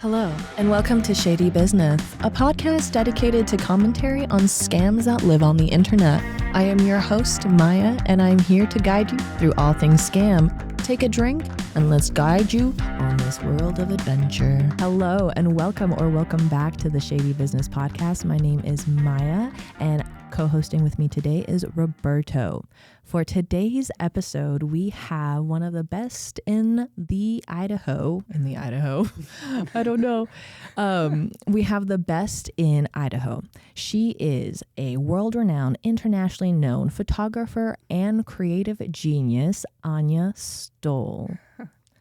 Hello, and welcome to Shady Business, a podcast dedicated to commentary on scams that live on the internet. I am your host, Maya, and I'm here to guide you through all things scam. Take a drink, and let's guide you on this world of adventure. Hello, and welcome back to the Shady Business podcast. My name is Maya, and co-hosting with me today is Roberto. For today's episode, we have one of the best in the Idaho. I don't know. We have the best in Idaho. She is a world-renowned, internationally known photographer and creative genius, Anja Stoll.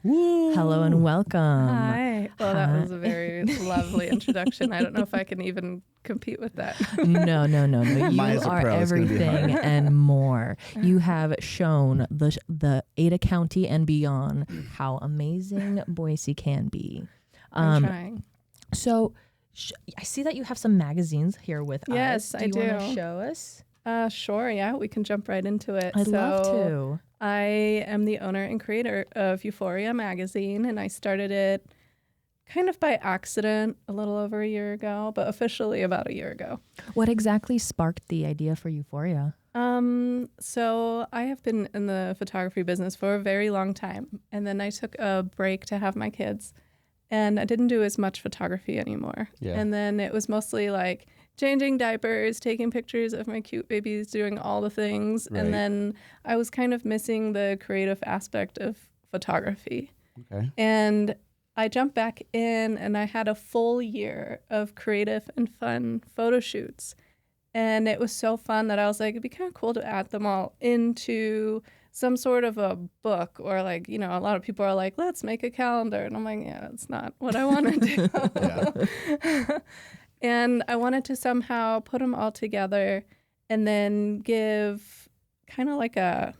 Woo. Hello and welcome. Hi. Well, that was a very lovely introduction. I don't know if I can even compete with that. No. You are everything and more. You have shown the Ada County and beyond how amazing Boise can be. I'm trying. So I see that you have some magazines here with us. Yes, I do. Do you want to show us? Sure, yeah. We can jump right into it. I'd love to. I am the owner and creator of Euphoria Magazine, and I started it kind of by accident a little over a year ago, but officially about a year ago. What exactly sparked the idea for Euphoria? So I have been in the photography business for a very long time, and then I took a break to have my kids, and I didn't do as much photography anymore. Yeah. And then it was mostly like changing diapers, taking pictures of my cute babies, doing all the things. Right. And then I was kind of missing the creative aspect of photography. Okay. And I jumped back in and I had a full year of creative and fun photo shoots. And it was so fun that I was like, it'd be kind of cool to add them all into some sort of a book, or like, you know, a lot of people are like, let's make a calendar. And I'm like, yeah, that's not what I want to do. And I wanted to somehow put them all together and then give kind of like a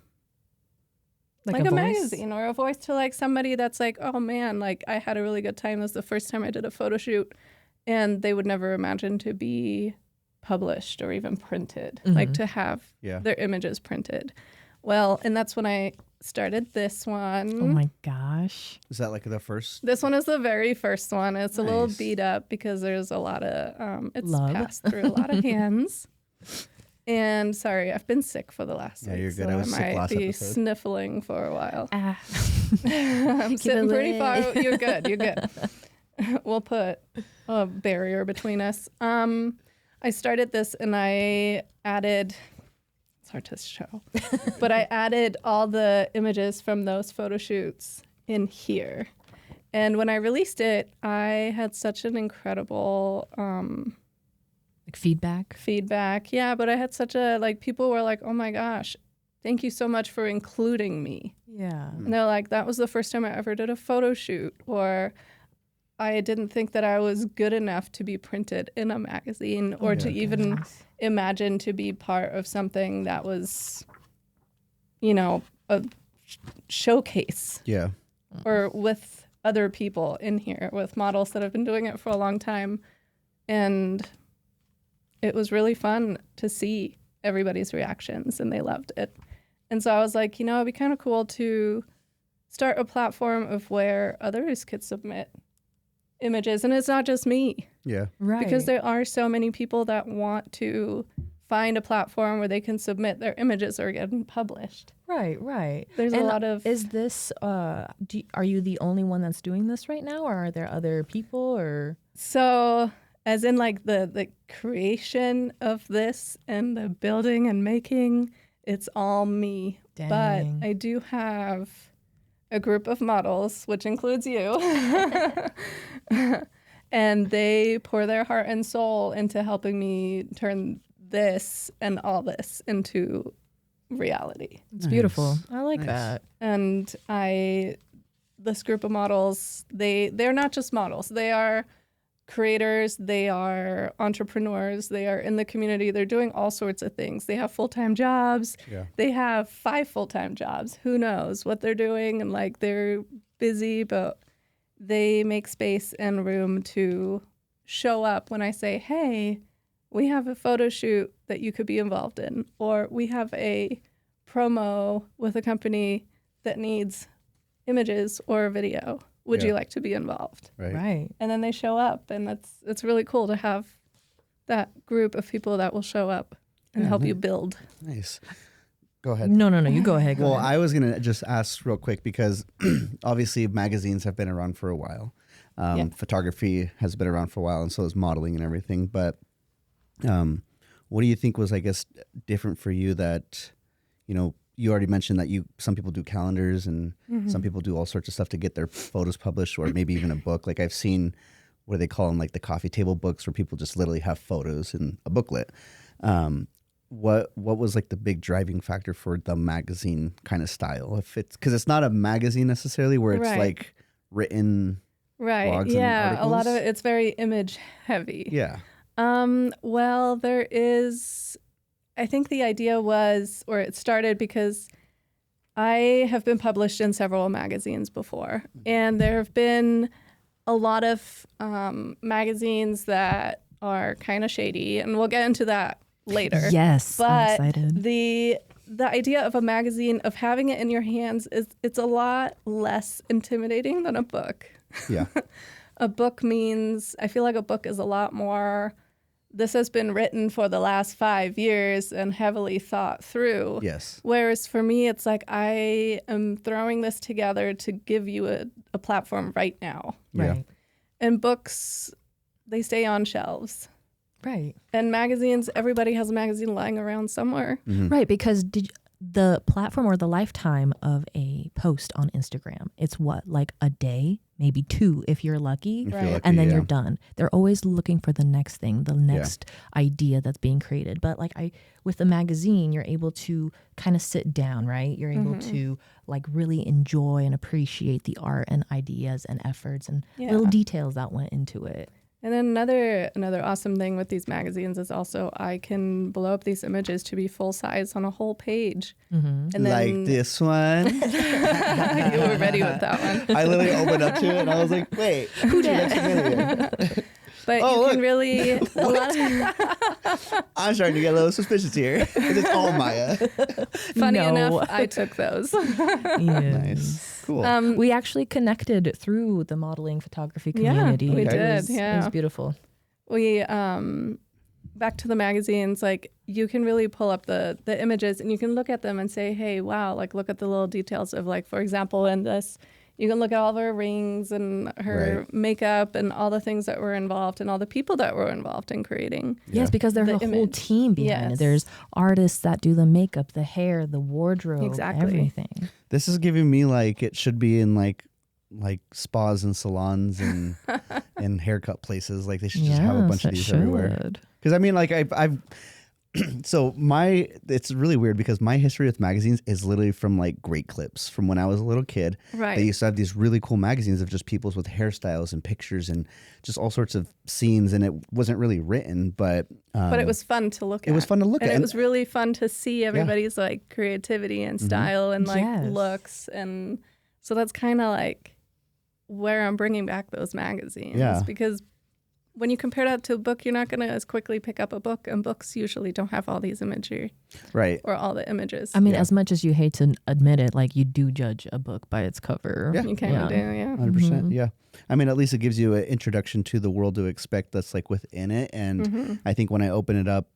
magazine or a voice to like somebody that's like, oh man, like I had a really good time. This is the first time I did a photo shoot, and they would never imagine to be published or even printed, like to have their images printed. Well, and that's when I started this one. Oh my gosh. Is that like the first? This one is the very first one. It's a little beat up because there's a lot of, it's passed through a lot of hands. And sorry, I've been sick for the last week. You're good. So I was sick last episode. I might be sniffling for a while. I'm sitting pretty far. You're good. We'll put a barrier between us. I started this and I added... It's hard to show, but I added all the images from those photo shoots in here. And when I released it, I had such an incredible feedback. Yeah, but I had such a, people were like, oh my gosh, thank you so much for including me. Yeah. And they're like, that was the first time I ever did a photo shoot, or I didn't think that I was good enough to be printed in a magazine or to even imagine to be part of something that was, you know, a showcase. Yeah. Or with other people in here, with models that have been doing it for a long time. And it was really fun to see everybody's reactions, and they loved it. And so I was like, you know, it'd be kind of cool to start a platform of where others could submit images, and it's not just me. Yeah. Right. Because there are so many people that want to find a platform where they can submit their images or get them published. Right. There's a lot of... Is this, are you the only one that's doing this right now, or are there other people, or? So, as in like the creation of this and the building and making, it's all me. Dang. But I do have a group of models, which includes you, and they pour their heart and soul into helping me turn this and all this into reality. It's beautiful. I like that. And this group of models, they're not just models. They are creators, they are entrepreneurs, they are in the community, they're doing all sorts of things. They have full-time jobs. Yeah. They have 5 full-time jobs. Who knows what they're doing, and they're busy, but they make space and room to show up when I say, hey, we have a photo shoot that you could be involved in, or we have a promo with a company that needs images or video. Would you like to be involved? Right. And then they show up, and it's really cool to have that group of people that will show up and help you build. Nice. Go ahead. No, you go ahead. Well, I was going to just ask real quick because obviously magazines have been around for a while. Photography has been around for a while, and so is modeling and everything. But what do you think was, I guess, different for you that, you know, you already mentioned that some people do calendars and some people do all sorts of stuff to get their photos published, or maybe even a book. Like I've seen what they call them, like the coffee table books, where people just literally have photos in a booklet. What was like the big driving factor for the magazine kind of style? If it's because it's not a magazine necessarily where it's like written blogs and articles. A lot of it's very image heavy. Yeah. Well, there is. I think the idea was, or it started because I have been published in several magazines before, and there have been a lot of magazines that are kind of shady, and we'll get into that later. Yes, but I'm excited. the idea of a magazine, of having it in your hands, it's a lot less intimidating than a book. Yeah. A book means, I feel like a book is a lot more, this has been written for the last 5 years and heavily thought through. Yes. Whereas for me, it's like I am throwing this together to give you a platform right now. Right. And books, they stay on shelves. Right. And magazines, everybody has a magazine lying around somewhere. Mm-hmm. Right, because the platform or the lifetime of a post on Instagram, it's what, like a day, maybe 2 if you're lucky, and then you're done. They're always looking for the next thing, the next idea that's being created. But like with the magazine, you're able to kind of sit down, right? You're able to like really enjoy and appreciate the art and ideas and efforts and little details that went into it. And then another awesome thing with these magazines is also I can blow up these images to be full size on a whole page. And then, like this one. You were ready with that one. I literally opened up to it and I was like, wait, who did? But you can really... I'm starting to get a little suspicious here because it's all Maya. Funny enough, I took those. Nice. Cool. We actually connected through the modeling photography community. Yeah, we did. It was beautiful. We, back to the magazines, like you can really pull up the images and you can look at them and say, hey, wow, like look at the little details of, like, for example, in this, you can look at all of her rings and her makeup and all the things that were involved and all the people that were involved in creating. Yes, because there's a whole team behind it. There's artists that do the makeup, the hair, the wardrobe, everything. This is giving me like it should be in like spas and salons and and haircut places. Like they should just have a bunch of these everywhere. Because I mean, like I've so it's really weird because my history with magazines is literally from like Great Clips from when I was a little kid. Right. They used to have these really cool magazines of just people's with hairstyles and pictures and just all sorts of scenes. And it wasn't really written, but it was fun to look at. It was fun to look at. And it was really fun to see everybody's like creativity and style and like looks. And so that's kind of like where I'm bringing back those magazines. Yeah. Because when you compare that to a book, you're not going to as quickly pick up a book, and books usually don't have all these imagery, right? Or all the images. I mean, as much as you hate to admit it, like you do judge a book by its cover. Yeah, you kind of do, 100%. Yeah, I mean, at least it gives you an introduction to the world to expect that's like within it, and I think when I open it up,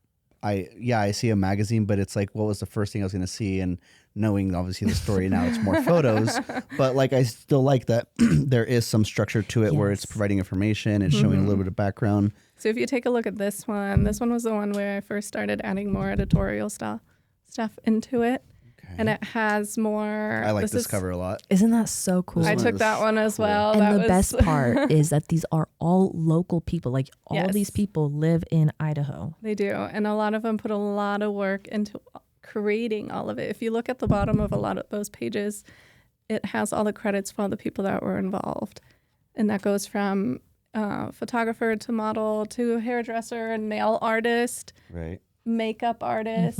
I see a magazine, but it's like, what was the first thing I was going to see? And knowing obviously the story now, it's more photos, but like I still like that there is some structure to it where it's providing information and showing a little bit of background. So if you take a look at this one was the one where I first started adding more editorial stuff into it. Okay. And it has more... I like this cover a lot. Isn't that so cool? I took that one as well. And the best part is that these are all local people. Like all these people live in Idaho. They do. And a lot of them put a lot of work into creating all of it. If you look at the bottom of a lot of those pages, it has all the credits for all the people that were involved. And that goes from photographer to model to hairdresser and nail artist, makeup artist.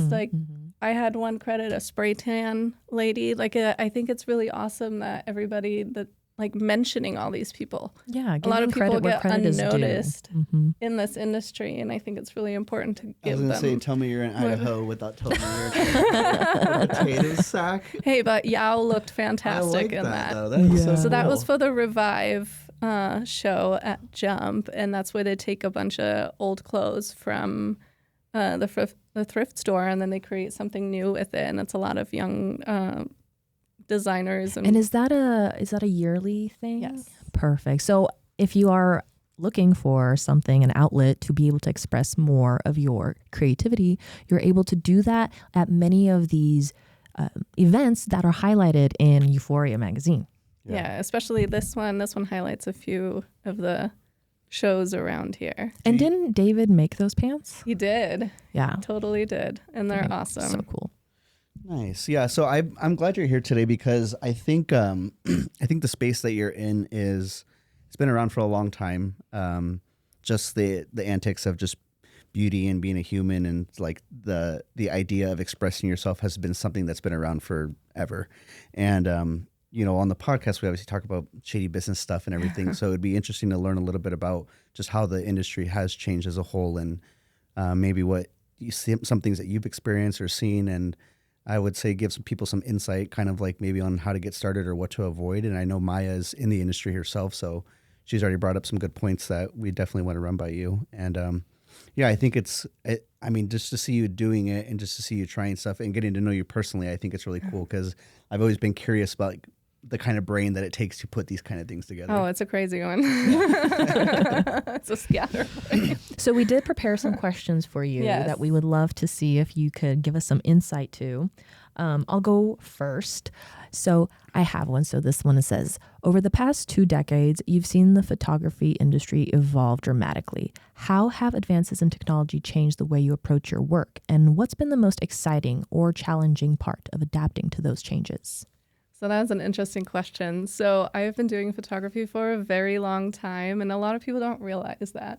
I had one credit, a spray tan lady. Like I think it's really awesome that everybody that like mentioning all these people. Yeah, a lot of people get unnoticed mm-hmm. in this industry, and I think it's really important to give them. I was going to say, tell me you're in Idaho without telling me you're in a potato sack. Hey, but Yao looked fantastic in that. Though. That's so that cool. was for the Revive show at Jump, and that's where they take a bunch of old clothes from the thrift store, and then they create something new with it, and it's a lot of young designers. And is that a yearly thing? Yes. Perfect. So if you are looking for something, an outlet to be able to express more of your creativity, you're able to do that at many of these events that are highlighted in Euphoria Magazine. Yeah, especially this one. This one highlights a few of the shows around here. And didn't David make those pants? He did. Yeah. Totally did. And they're awesome. So cool. Nice. Yeah. So I'm glad you're here today because I think the space that you're in it's been around for a long time. Just the antics of just beauty and being a human, and like the idea of expressing yourself has been something that's been around forever. And on the podcast, we obviously talk about shady business stuff and everything. So it'd be interesting to learn a little bit about just how the industry has changed as a whole, and maybe what you see, some things that you've experienced or seen. And I would say give some people some insight, kind of like maybe on how to get started or what to avoid. And I know Maja is in the industry herself, so she's already brought up some good points that we definitely want to run by you. And I think just to see you doing it and just to see you trying stuff and getting to know you personally, I think it's really cool because I've always been curious about the kind of brain that it takes to put these kind of things together. Oh, it's a crazy one. It's a scatter brain. So we did prepare some questions for you that we would love to see if you could give us some insight to. I'll go first. So I have one. So this one says, over the past 2 decades, you've seen the photography industry evolve dramatically. How have advances in technology changed the way you approach your work? And what's been the most exciting or challenging part of adapting to those changes? So that's an interesting question. So I have been doing photography for a very long time, and a lot of people don't realize that.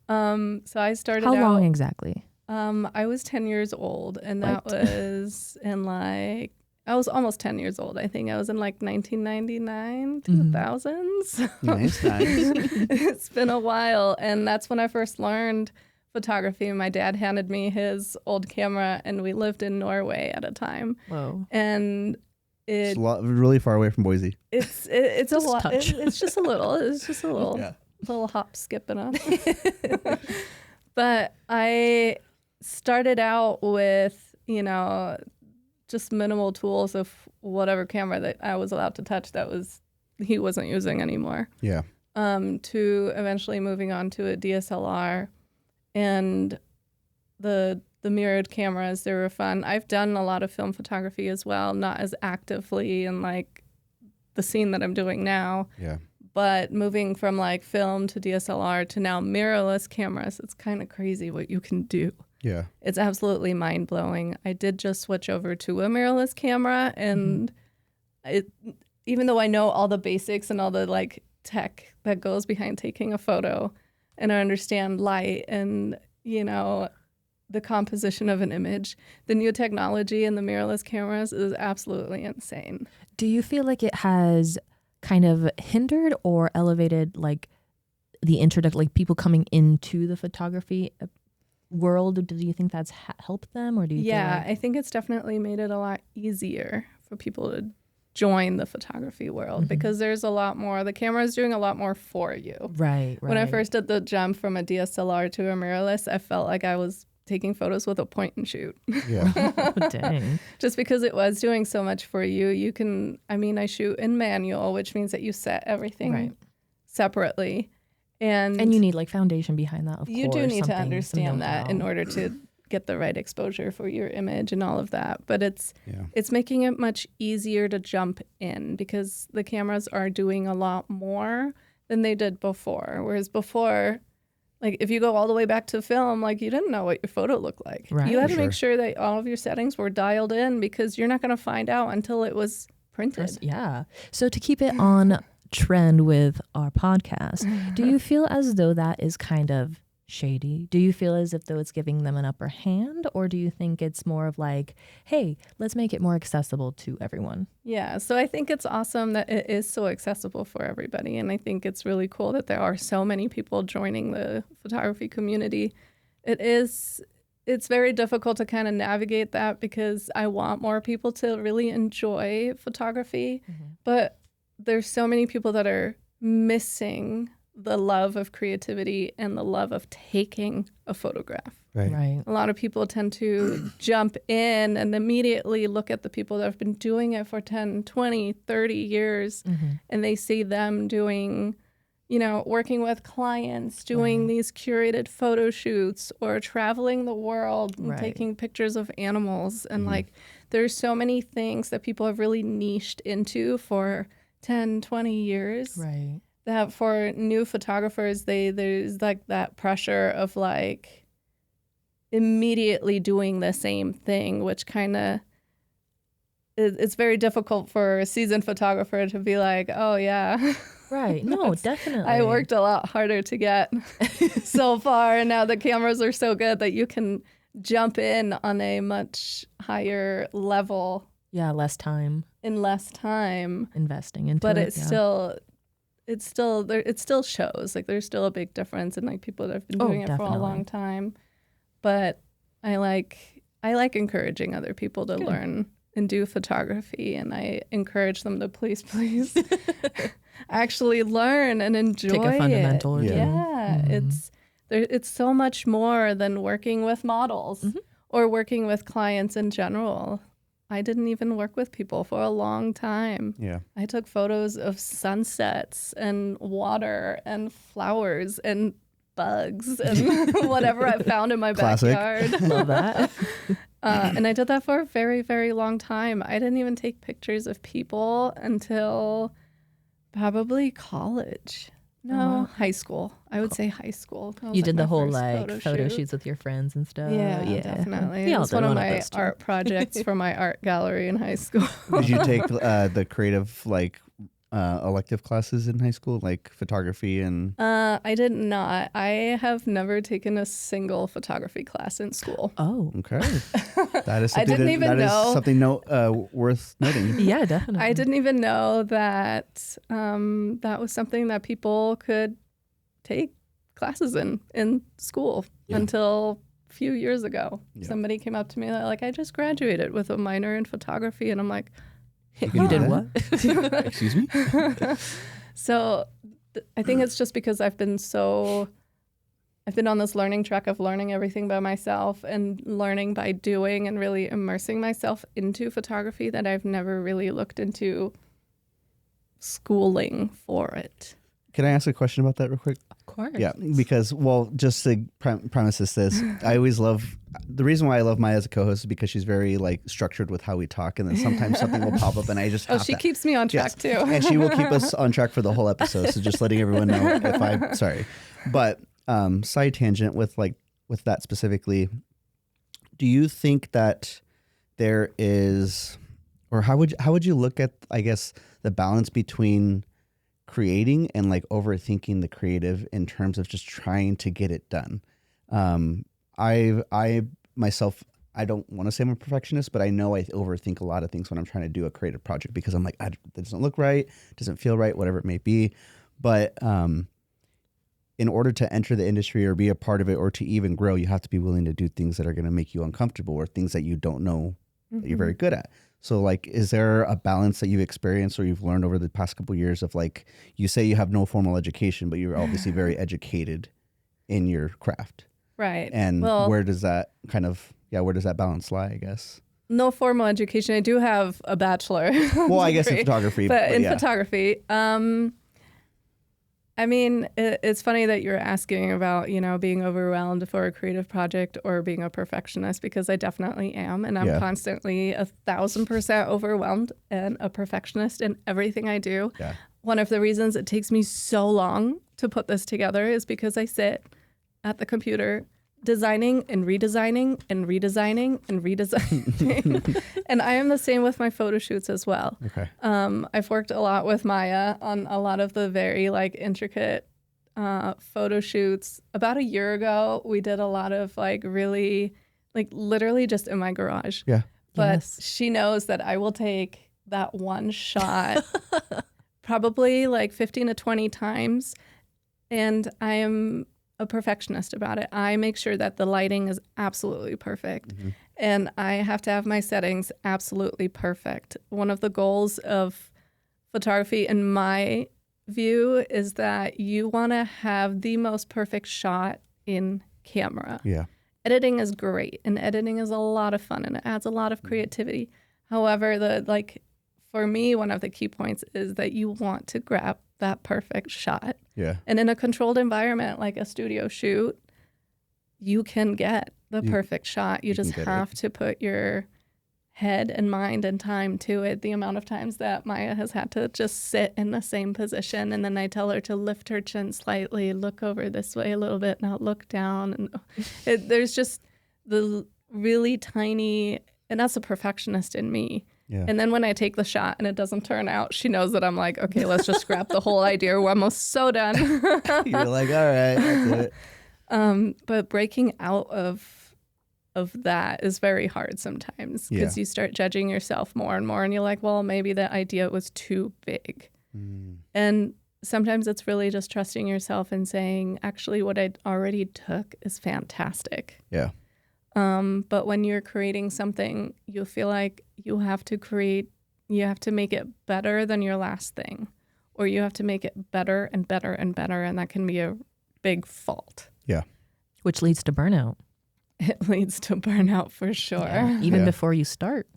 So I started How long exactly? I was 10 years old, and that was in I was almost 10 years old. I think I was in 1999, 2000s. Nice. It's been a while, and that's when I first learned photography. My dad handed me his old camera, and we lived in Norway at a time. Whoa. And it's really far away from Boise. It's a lot. It's just a little. It's just a little, little hop, skip, and up. But I started out with, just minimal tools of whatever camera that I was allowed to touch he wasn't using anymore. Yeah. To eventually moving on to a DSLR, and the mirrored cameras, they were fun. I've done a lot of film photography as well, not as actively in the scene that I'm doing now. Yeah. But moving from film to DSLR to now mirrorless cameras, it's kind of crazy what you can do. Yeah. It's absolutely mind-blowing. I did just switch over to a mirrorless camera, and even though I know all the basics and all the tech that goes behind taking a photo, and I understand light and, the composition of an image, the new technology in the mirrorless cameras is absolutely insane. Do you feel like it has kind of hindered or elevated the people coming into the photography world? Do you think that's helped them, or do you I think it's definitely made it a lot easier for people to join the photography world because there's a lot more. The camera is doing a lot more for you. Right. When I first did the jump from a DSLR to a mirrorless, I felt like I was taking photos with a point and shoot. Yeah. Oh, dang. Just because it was doing so much for you. You can, I shoot in manual, which means that you set everything separately. And you need foundation behind that, of course. You do need to understand that in order to get the right exposure for your image and all of that. But it's making it much easier to jump in because the cameras are doing a lot more than they did before. Whereas before, if you go all the way back to film, you didn't know what your photo looked like. Right. You had to make sure that all of your settings were dialed in because you're not going to find out until it was printed. Yeah. So to keep it on trend with our podcast, do you feel as though that is kind of shady? Do you feel as if though it's giving them an upper hand, or do you think it's more of like, hey, let's make it more accessible to everyone? Yeah, so I think it's awesome that it is so accessible for everybody. And I think it's really cool that there are so many people joining the photography community. It's very difficult to kind of navigate that because I want more people to really enjoy photography. But there's so many people that are missing the love of creativity and the love of taking a photograph. Right. A lot of people tend to jump in and immediately look at the people that have been doing it for 10, 20, 30 years, and they see them doing, working with clients, doing these curated photo shoots or traveling the world and taking pictures of animals. And like, there's so many things that people have really niched into for 10, 20 years. Right. That for new photographers, there's like that pressure of like immediately doing the same thing, which kind of it's very difficult for a seasoned photographer to be like, oh yeah. Right. No, definitely. I worked a lot harder to get so far, and now the cameras are so good that you can jump in on a much higher level. Yeah, less time. In less time. Investing into it. But it still shows. Like there's still a big difference in like people that have been doing it for a long time. But I like encouraging other people to learn and do photography, and I encourage them to please actually learn and enjoy it. Take a fundamental or two. Yeah, it's so much more than working with models or working with clients in general. I didn't even work with people for a long time. Yeah. I took photos of sunsets and water and flowers and bugs and whatever I found in my backyard. Love that. And I did that for a very, very long time. I didn't even take pictures of people until probably college. No, high school. I would say high school. You did the whole like photo shoots with your friends and stuff. Yeah, definitely. It was one of my art projects for my art gallery in high school. Did you take the creative elective classes in high school, like photography and? I did not. I have never taken a single photography class in school. Oh, okay. That is something I didn't even know. Something worth noting. Yeah, definitely. I didn't even know that that was something that people could take classes in school until a few years ago. Yeah. Somebody came up to me like, I just graduated with a minor in photography, and I'm like, you did what? Excuse me? So I think it's just because I've been on this learning track of learning everything by myself and learning by doing and really immersing myself into photography that I've never really looked into schooling for it. Can I ask a question about that real quick? Of course. Yeah, because, just to premise this, I always love, the reason why I love Maya as a co-host is because she's very structured with how we talk, and then sometimes something will pop up and I just have she keeps me on track too. And she will keep us on track for the whole episode, so just letting everyone know sorry. But side tangent with that specifically, do you think that there is, or how would you look at, I guess, the balance between creating and overthinking the creative in terms of just trying to get it done? I myself, I don't want to say I'm a perfectionist, but I know I overthink a lot of things when I'm trying to do a creative project because I'm like, that doesn't look right, doesn't feel right, whatever it may be. But in order to enter the industry or be a part of it or to even grow, you have to be willing to do things that are going to make you uncomfortable or things that you don't know that you're very good at. So is there a balance that you've experienced or you've learned over the past couple of years of you say you have no formal education, but you're obviously very educated in your craft. Right. And where does that where does that balance lie, I guess? No formal education. I do have a bachelor. Well, I guess in photography. But in photography, I mean, it's funny that you're asking about, being overwhelmed for a creative project or being a perfectionist, because I definitely am. And I'm constantly 1,000% overwhelmed and a perfectionist in everything I do. Yeah. One of the reasons it takes me so long to put this together is because I sit at the computer designing and redesigning and redesigning and redesigning. And I am the same with my photo shoots as well. Okay. I've worked a lot with Maya on a lot of the very intricate photo shoots. About a year ago, we did a lot of like really, like literally just in my garage. Yeah. But she knows that I will take that one shot probably like 15 to 20 times. And I am a perfectionist about it. I make sure that the lighting is absolutely perfect. And I have to have my settings absolutely perfect. One of the goals of photography in my view is that you want to have the most perfect shot in camera. Yeah. Editing is great, and editing is a lot of fun, and it adds a lot of creativity. However, for me, one of the key points is that you want to grab that perfect shot. Yeah. And in a controlled environment like a studio shoot, you can get the perfect shot. You just have to put your head and mind and time to it. The amount of times that Maja has had to just sit in the same position, and then I tell her to lift her chin slightly, look over this way a little bit, now look down. And there's just the really tiny, and that's a perfectionist in me. Yeah. And then when I take the shot and it doesn't turn out, she knows that I'm like, okay, let's just scrap the whole idea. We're almost so done. You're like, all right, that's it. But breaking out of that is very hard sometimes, because you start judging yourself more and more, and you're like, well, maybe the idea was too big. And sometimes it's really just trusting yourself and saying, actually, what I already took is fantastic. Yeah. But when you're creating something, you feel like you have to make it better than your last thing, or you have to make it better and better and better. And that can be a big fault. Yeah. Which leads to burnout. It leads to burnout for sure. Yeah. Even before you start.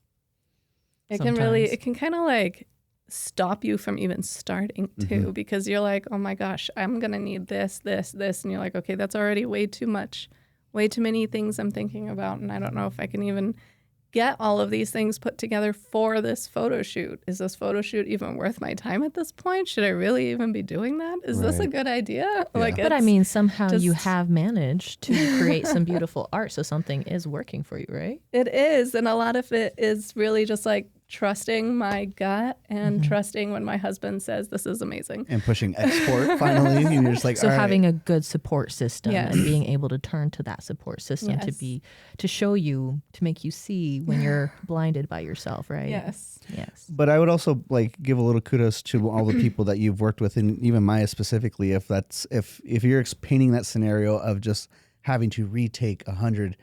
It can kind of like stop you from even starting too, because you're like, oh my gosh, I'm going to need this, this, this. And you're like, okay, that's already way too much, way too many things I'm thinking about. And I don't know if I can even get all of these things put together for this photo shoot. Is this photo shoot even worth my time at this point? Should I really even be doing that? Is this a good idea? Yeah. But I mean, somehow you have managed to create some beautiful art. So something is working for you, right? It is. And a lot of it is really just like trusting my gut and trusting when my husband says this is amazing. And pushing export finally. And you're just like, so all having right. a good support system and being able to turn to that support system to show you, to make you see when you're blinded by yourself, right? Yes. But I would also like give a little kudos to all the people that you've worked with, and even Maja specifically, if you're painting that scenario of just having to retake 100,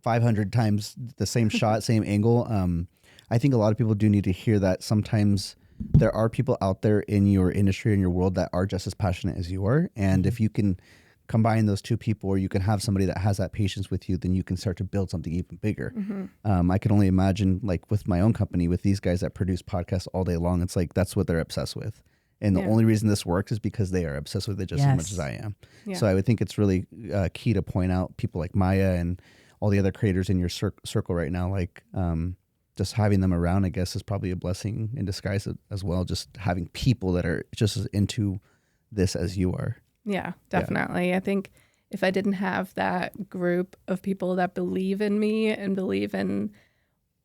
500 times the same shot, same angle. I think a lot of people do need to hear that sometimes there are people out there in your industry, in your world, that are just as passionate as you are. And if you can combine those two people, or you can have somebody that has that patience with you, then you can start to build something even bigger. I can only imagine, like with my own company, with these guys that produce podcasts all day long, it's like that's what they're obsessed with. And the only reason this works is because they are obsessed with it just as much as I am. Yeah. So I would think it's really key to point out people like Maja and all the other creators in your circle right now, like just having them around, I guess, is probably a blessing in disguise as well. Just having people that are just as into this as you are. Yeah, definitely. Yeah. I think if I didn't have that group of people that believe in me and believe in,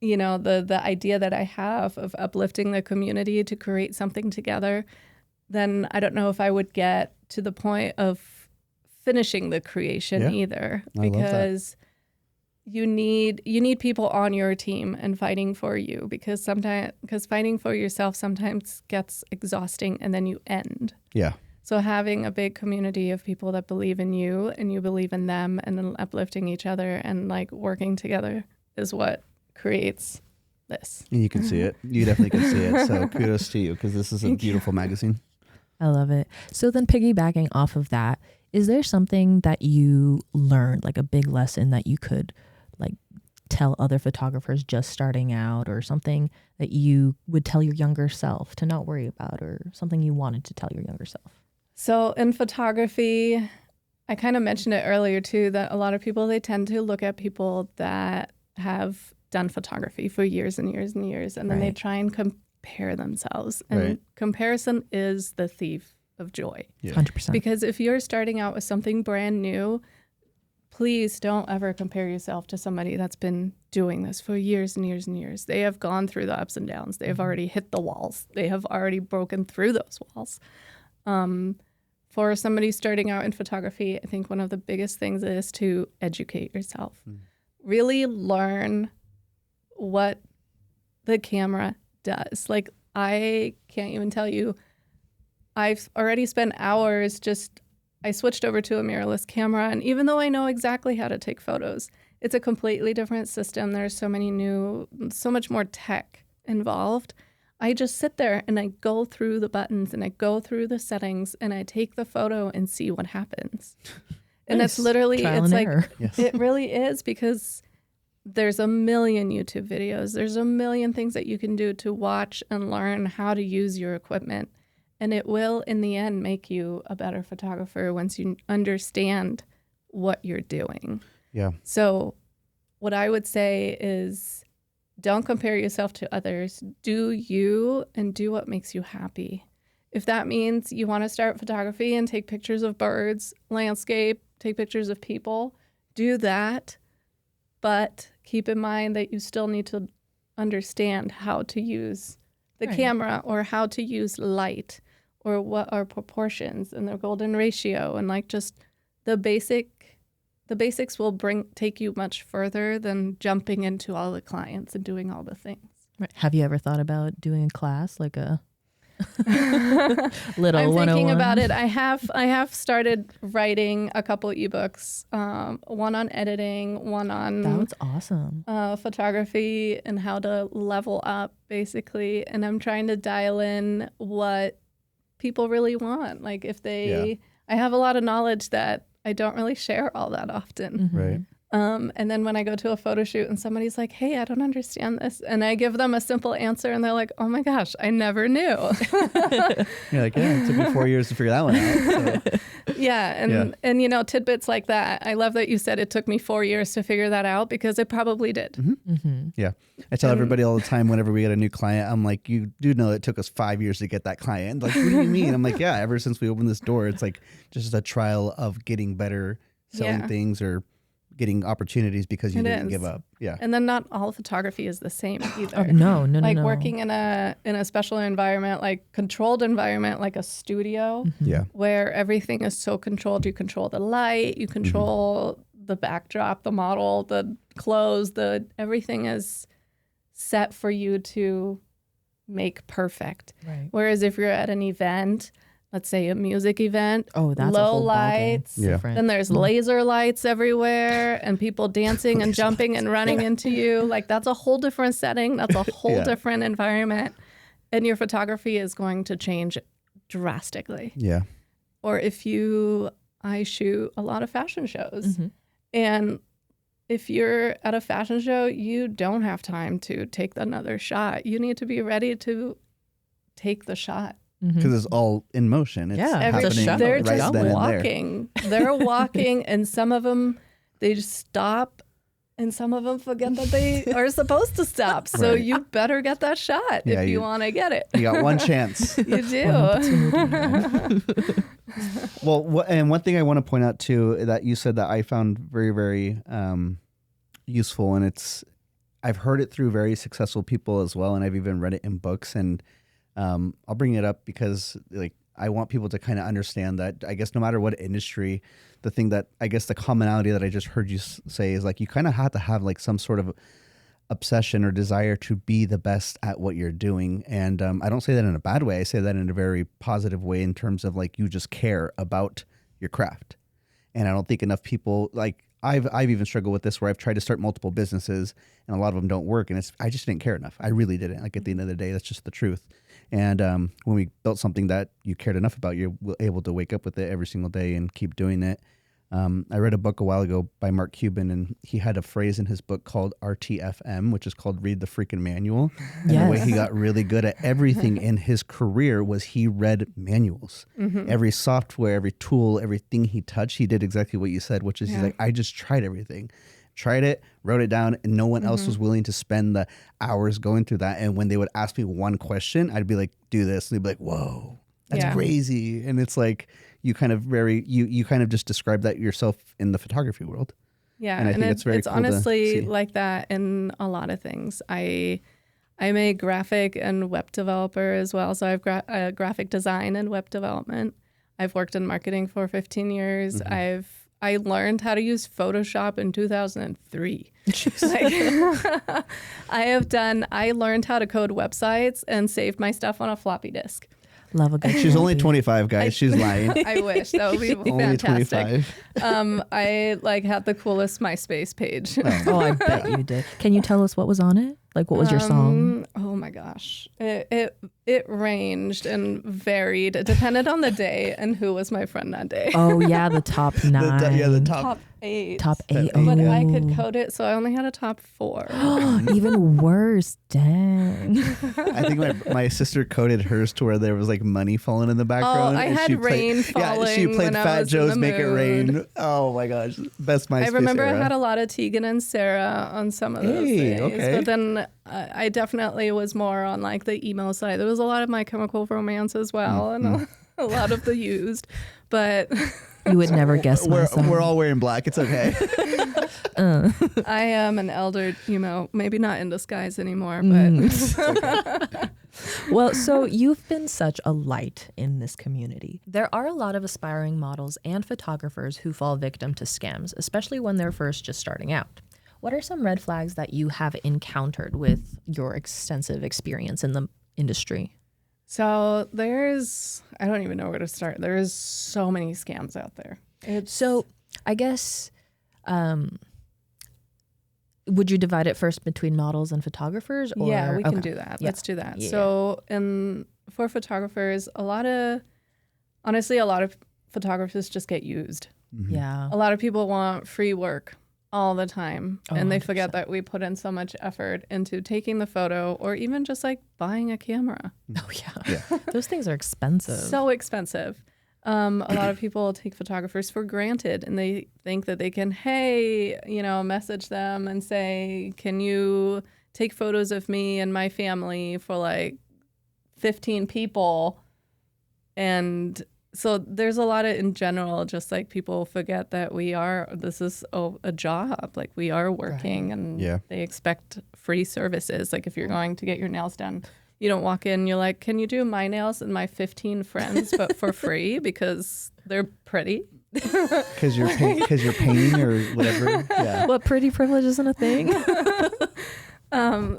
you know, the idea that I have of uplifting the community to create something together, then I don't know if I would get to the point of finishing the creation either. Because you need people on your team and fighting for you, because fighting for yourself sometimes gets exhausting and then you end. Yeah. So having a big community of people that believe in you and you believe in them, and then uplifting each other and like working together is what creates this. And you can see it. You definitely can see it. So kudos to you, because this is a beautiful magazine. I love it. So then piggybacking off of that, is there something that you learned, like a big lesson that you could like tell other photographers just starting out, or something that you would tell your younger self to not worry about, or something you wanted to tell your younger self? So in photography, I kind of mentioned it earlier too, that a lot of people, they tend to look at people that have done photography for years and years and years, and then they try and compare themselves. And comparison is the thief of joy. 100%. Because if you're starting out with something brand new, please don't ever compare yourself to somebody that's been doing this for years and years and years. They have gone through the ups and downs. They have already hit the walls. They have already broken through those walls. for somebody starting out in photography, I think one of the biggest things is to educate yourself. Really learn what the camera does. Like, I can't even tell you, I've already spent hours I switched over to a mirrorless camera, and even though I know exactly how to take photos, it's a completely different system. There's so much more tech involved. I just sit there and I go through the buttons and I go through the settings and I take the photo and see what happens. And Nice. it's literally, Trial it's and like, error. Yes. it really is, because there's a million YouTube videos. There's a million things that you can do to watch and learn how to use your equipment. And it will, in the end, make you a better photographer once you understand what you're doing. Yeah. So what I would say is, don't compare yourself to others. Do you, and do what makes you happy. If that means you want to start photography and take pictures of birds, landscape, take pictures of people, do that. But keep in mind that you still need to understand how to use the camera, or how to use light, or what are proportions and the golden ratio, and like just the basics will take you much further than jumping into all the clients and doing all the things. Right. Have you ever thought about doing a class, like a little I'm 101? thinking about it. I have started writing a couple ebooks, one on editing, one on That was awesome. photography and how to level up, basically. And I'm trying to dial in what people really want. Like, if I have a lot of knowledge that I don't really share all that often. Right. And then when I go to a photo shoot and somebody's like, hey, I don't understand this, and I give them a simple answer and they're like, oh my gosh, I never knew. You're like, yeah, it took me 4 years to figure that one out. So. And you know, tidbits like that. I love that you said it took me 4 years to figure that out, because it probably did. Yeah. I tell everybody all the time, whenever we get a new client, I'm like, you do know it took us 5 years to get that client. Like, what do you mean? I'm like, yeah, ever since we opened this door, it's like just a trial of getting better, selling things, or getting opportunities because you didn't give up. Yeah. And then not all photography is the same either. Oh, no. Like working in a special environment, like controlled environment, like a studio, where everything is so controlled. You control the light, you control the backdrop, the model, the clothes, everything is set for you to make perfect. Right. Whereas if you're at an event, let's say a music event, that's a low whole lights, then there's laser lights everywhere and people dancing and jumping and running into you. Like, that's a whole different setting. That's a whole different environment. And your photography is going to change drastically. Yeah. Or I shoot a lot of fashion shows. And if you're at a fashion show, you don't have time to take another shot. You need to be ready to take the shot. Because it's all in motion. It's happening they're right just then walking. They're walking, and some of them, they just stop, and some of them forget that they are supposed to stop. So you better get that shot if you want to get it. You got one chance. You do. Well, and one thing I want to point out too, that you said that I found very, very useful, and I've heard it through very successful people as well, and I've even read it in books, and I'll bring it up because, like, I want people to kind of understand that, I guess, no matter what industry, the thing that, I guess, the commonality that I just heard you say is, like, you kind of have to have like some sort of obsession or desire to be the best at what you're doing. And I don't say that in a bad way. I say that in a very positive way, in terms of, like, you just care about your craft. And I don't think enough people, like, I've even struggled with this, where I've tried to start multiple businesses and a lot of them don't work. And I just didn't care enough. I really didn't. Like, at the end of the day, that's just the truth. And when we built something that you cared enough about, you're able to wake up with it every single day and keep doing it. I read a book a while ago by Mark Cuban, and he had a phrase in his book called RTFM, which is called Read the Freaking Manual. And the way he got really good at everything in his career was he read manuals. Every software, every tool, everything he touched, he did exactly what you said, which is he's like, I just tried everything. Tried it, wrote it down, and no one else was willing to spend the hours going through that. And when they would ask me one question, I'd be like, do this. And they'd be like, whoa, that's crazy. And it's like, you kind of you kind of just describe that yourself in the photography world. Yeah. And I think it's very cool honestly to see. like that in a lot of things. I'm a graphic and web developer as well. So I've graphic design and web development. I've worked in marketing for 15 years. I learned how to use Photoshop in 2003. I learned how to code websites and saved my stuff on a floppy disk. Love a good She's only 25, guys. She's lying. I wish. That would be Only fantastic. 25. I had the coolest MySpace page. Oh, I bet you did. Can you tell us what was on it? Like, what was your song? Oh my gosh. It ranged and varied. It depended on the day and who was my friend that day. Oh yeah, the top 9. The Top 8. Top 8. But Oh. I could code it, so I only had a top 4. Even worse. Dang. I think my sister coded hers to where there was like money falling in the background. Oh, I and had she rain falling. Yeah, she played when I Fat was Joe's in the Make It mood. Rain. Oh my gosh, best MySpace I remember era. I had a lot of Tegan and Sarah on some of those things. Okay. But then I definitely was more on like the email side. There was a lot of My Chemical Romance as well, and a lot of the used. But You would never guess my song. We're all wearing black. It's okay. I am an elder, maybe not in disguise anymore, but Well, so you've been such a light in this community. There are a lot of aspiring models and photographers who fall victim to scams, especially when they're first just starting out. What are some red flags that you have encountered with your extensive experience in the industry? So I don't even know where to start. There is so many scams out there. So I guess, would you divide it first between models and photographers? Or? Yeah, we can Okay. do that. Yeah. Let's do that. Yeah. So for photographers, a lot of photographers just get used. Yeah. A lot of people want free work all the time, Oh, and they 100%. forget that we put in so much effort into taking the photo or even just like buying a camera. Oh, yeah. Those things are expensive. So expensive. A lot of people take photographers for granted, and they think that they can, message them and say, can you take photos of me and my family for like 15 people? And so there's a lot of, in general, just like people forget that this is a job. Like we are working, and they expect free services. Like if you're going to get your nails done, you don't walk in, you're like, can you do my nails and my 15 friends, but for free because they're pretty? Because you're painting or whatever. Yeah. What, pretty privilege isn't a thing?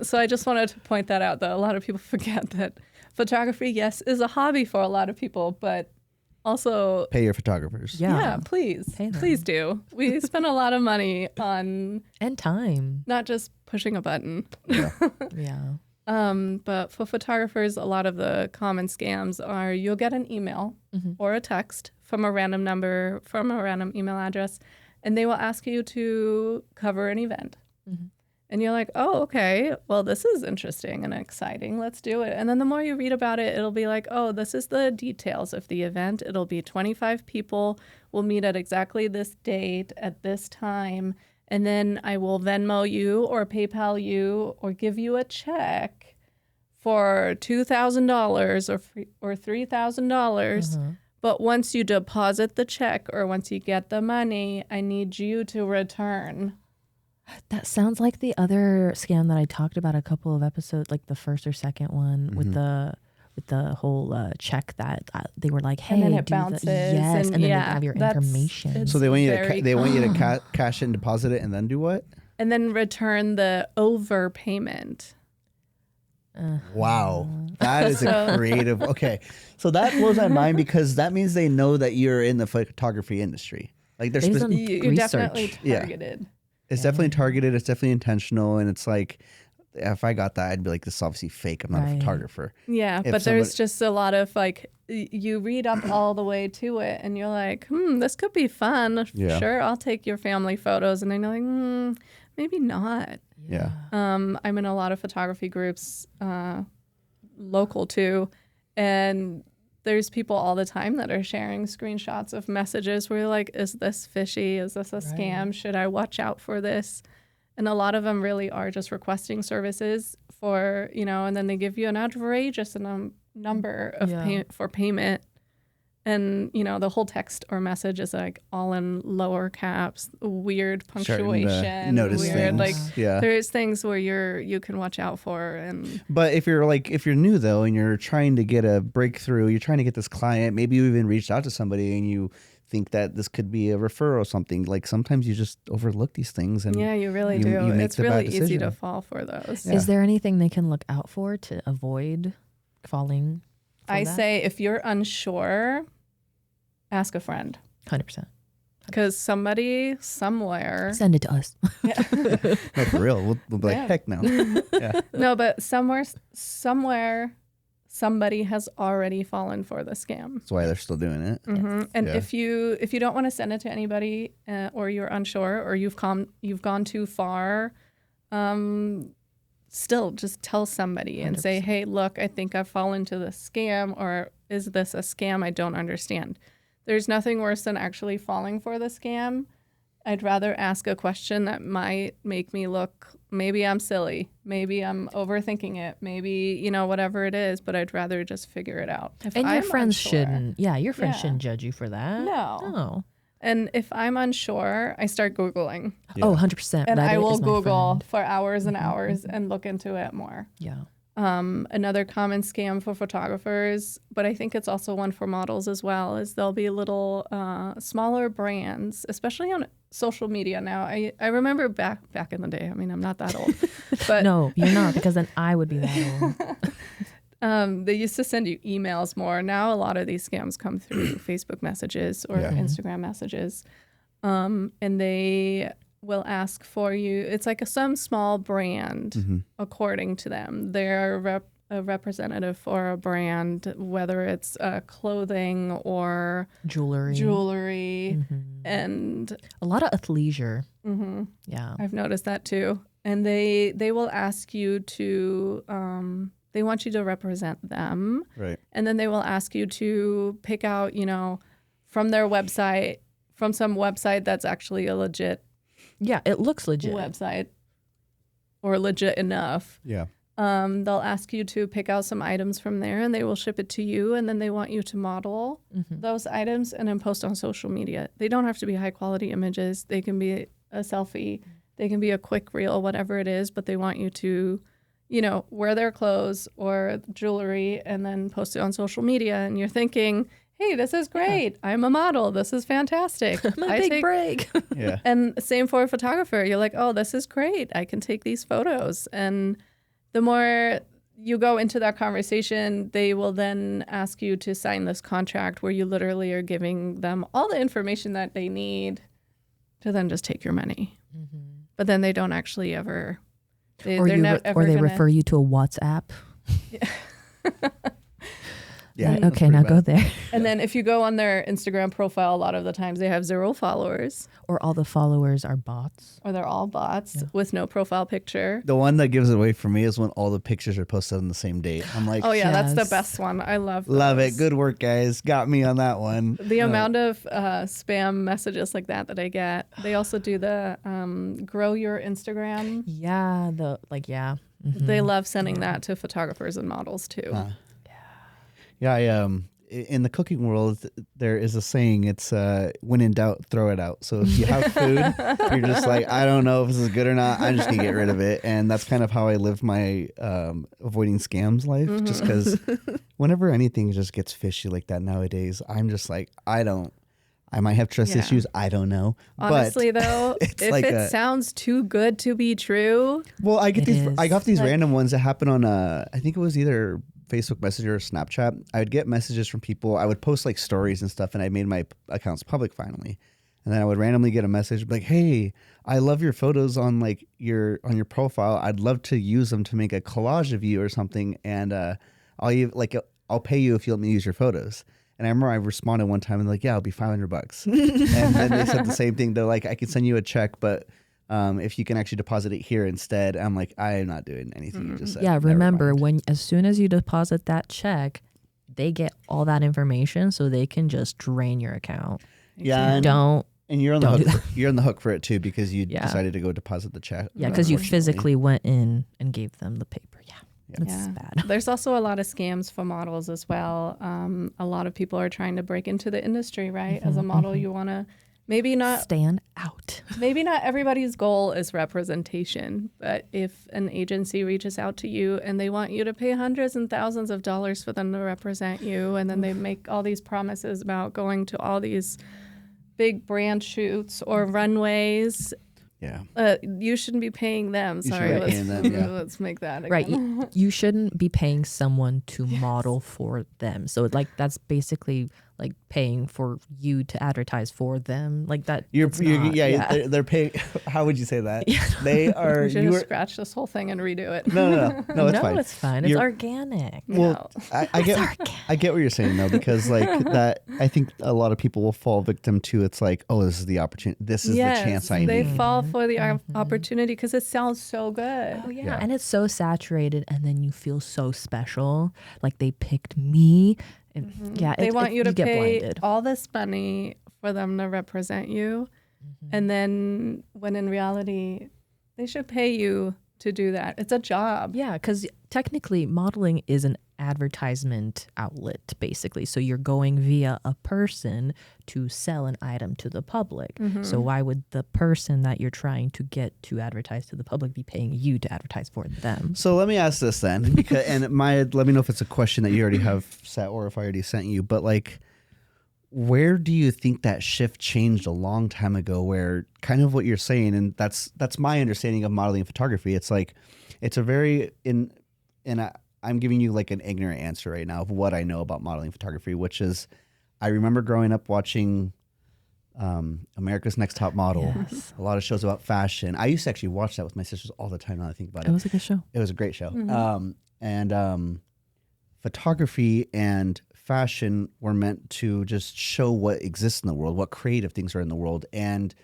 So I just wanted to point that out, that a lot of people forget that photography, yes, is a hobby for a lot of people, but also Pay your photographers. yeah, please Pay them. please do. We spend a lot of money on And time. not just pushing a button. Yeah. But for photographers, a lot of the common scams are you'll get an email or a text from a random number, from a random email address, and they will ask you to cover an event. And you're like, oh, okay, well, this is interesting and exciting. Let's do it. And then the more you read about it, it'll be like, oh, this is the details of the event. It'll be 25 people. We'll meet at exactly this date at this time. And then I will Venmo you or PayPal you or give you a check for $2,000 or $3,000. But once you deposit the check or once you get the money, I need you to return. That sounds like the other scam that I talked about a couple of episodes, like the first or second one with the whole check that they were like, hey, And then it do bounces. yes, and then they have your that's- information. it's So they want you very to want you to cash it and deposit it and then do what? And then return the overpayment. Wow, that is a creative. Okay, so that blows my mind because that means they know that you're in the photography industry. Like they're They've done You're research. definitely Yeah. targeted. It's definitely targeted. It's definitely intentional, and it's like if I got that, I'd be like, this is obviously fake. I'm not a Right. photographer. Yeah, If but there's somebody- just a lot of like, you read up all the way to it and you're like, this could be fun. Yeah. Sure, I'll take your family photos. And then you're like, maybe not. Yeah. I'm in a lot of photography groups, local too, and there's people all the time that are sharing screenshots of messages where you're like, is this fishy? Is this a scam? Should I watch out for this? And a lot of them really are just requesting services for, and then they give you an outrageous number of for payment. And, the whole text or message is like all in lower caps, weird punctuation, notice weird, things. there's things where you can watch out for. But if you're new though, and you're trying to get a breakthrough, you're trying to get this client, maybe you even reached out to somebody and you think that this could be a referral or something. Like sometimes you just overlook these things. And you really do. It's really easy to fall for those. Yeah. Is there anything they can look out for to avoid falling? I say if you're unsure, ask a friend. 100%. Because somebody somewhere send it to us. Yeah. No, for real. We'll be like, heck no. Yeah. No, but somewhere somebody has already fallen for the scam. That's why they're still doing it. Mm-hmm. And if you don't want to send it to anybody, or you're unsure, or you've gone too far, still just tell somebody 100%. And say, hey, look, I think I've fallen to the scam, or is this a scam? I don't understand. There's nothing worse than actually falling for the scam. I'd rather ask a question that might make me look, maybe I'm silly, maybe I'm overthinking it, maybe, whatever it is, but I'd rather just figure it out. And your friends shouldn't judge you for that. No. And if I'm unsure, I start Googling. Yeah. Oh, 100%. And I will Google for hours and hours and look into it more. Yeah. Another common scam for photographers, but I think it's also one for models as well, is there'll be little smaller brands, especially on social media now. I remember back in the day. I mean, I'm not that old. But no, you're not, because then I would be that old. They used to send you emails more. Now a lot of these scams come through Facebook messages or Instagram messages. And they will ask for you. It's like some small brand, according to them. They're a representative for a brand, whether it's clothing or jewelry, and a lot of athleisure. Yeah, I've noticed that too. And they will ask you to. They want you to represent them, right? And then they will ask you to pick out, from their website, from some website that's actually a legit. Yeah, it looks legit. Website, or legit enough. Yeah. They'll ask you to pick out some items from there, and they will ship it to you, and then they want you to model those items and then post on social media. They don't have to be high quality images. They can be a selfie. They can be a quick reel, whatever it is, but they want you to, wear their clothes or jewelry and then post it on social media. And you're thinking, hey, this is great. Yeah. I'm a model. This is fantastic. Big break. Yeah. And same for a photographer. You're like, oh, this is great. I can take these photos. And the more you go into that conversation, they will then ask you to sign this contract where you literally are giving them all the information that they need to then just take your money. But then they don't actually ever... They refer you to a WhatsApp. Yeah. Yeah. Okay, now go there. And then if you go on their Instagram profile, a lot of the times they have 0 followers. Or all the followers are bots. Or they're all bots with no profile picture. The one that gives it away for me is when all the pictures are posted on the same date. I'm like, oh yeah, that's the best one. I love those. Love it. Good work, guys. Got me on that one. The amount of spam messages like that I get. They also do the grow your Instagram. Yeah, They love sending that to photographers and models too. Yeah, in the cooking world, there is a saying, it's when in doubt, throw it out. So if you have food, you're just like, I don't know if this is good or not. I'm just going to get rid of it. And that's kind of how I live my avoiding scams life, just because whenever anything just gets fishy like that nowadays, I'm just like, I might have trust issues. I don't know. Honestly, though, if it sounds too good to be true. Well, I got these random ones that happen on, I think it was either Facebook Messenger or Snapchat. I would get messages from people. I would post like stories and stuff, and I made my accounts public finally. And then I would randomly get a message like, "Hey, I love your photos on like your profile. I'd love to use them to make a collage of you or something, and I'll pay you if you let me use your photos." And I remember I responded one time and like, "Yeah, I'll be $500." And then they said the same thing. They're like, "I can send you a check, but if you can actually deposit it here instead." I'm like, I am not doing anything you just said. Yeah, remember, as soon as you deposit that check, they get all that information, so they can just drain your account. Yeah, and you're on the hook. You're on the hook for it too, because you decided to go deposit the check. Yeah, because you physically went in and gave them the paper. Yeah. It's bad. There's also a lot of scams for models as well. A lot of people are trying to break into the industry, right? As a model, you want to maybe not stand out. Maybe not everybody's goal is representation, but if an agency reaches out to you and they want you to pay hundreds and thousands of dollars for them to represent you, and then they make all these promises about going to all these big brand shoots or runways, you shouldn't be paying them. Let's make that again. Right. You shouldn't be paying someone to model for them. So like that's basically like paying for you to advertise for them. Like that. They're paying. How would you say that? They are. You should have scratched this whole thing and redo it. No, it's fine. It's fine. It's organic. Well, I get what you're saying though, because like that, I think a lot of people will fall victim to. It's like, oh, this is the opportunity. This is the chance I need. They fall for the opportunity because it sounds so good. Oh yeah, and it's so saturated, and then you feel so special. Like they picked me. And they want you to pay all this money for them to represent you. And then when in reality, they should pay you to do that. It's a job. Yeah, because technically modeling is an advertisement outlet, basically. So you're going via a person to sell an item to the public. So why would the person that you're trying to get to advertise to the public be paying you to advertise for them? So let me ask this then, and Maya, let me know if it's a question that you already have set or if I already sent you, but like, where do you think that shift changed a long time ago, where kind of what you're saying, and that's my understanding of modeling and photography. It's like, it's a very, I'm giving you like an ignorant answer right now of what I know about modeling photography, which is, I remember growing up watching America's Next Top Model, a lot of shows about fashion. I used to actually watch that with my sisters all the time now that I think about it. It was a good show. It was a great show. And photography and fashion were meant to just show what exists in the world, what creative things are in the world. And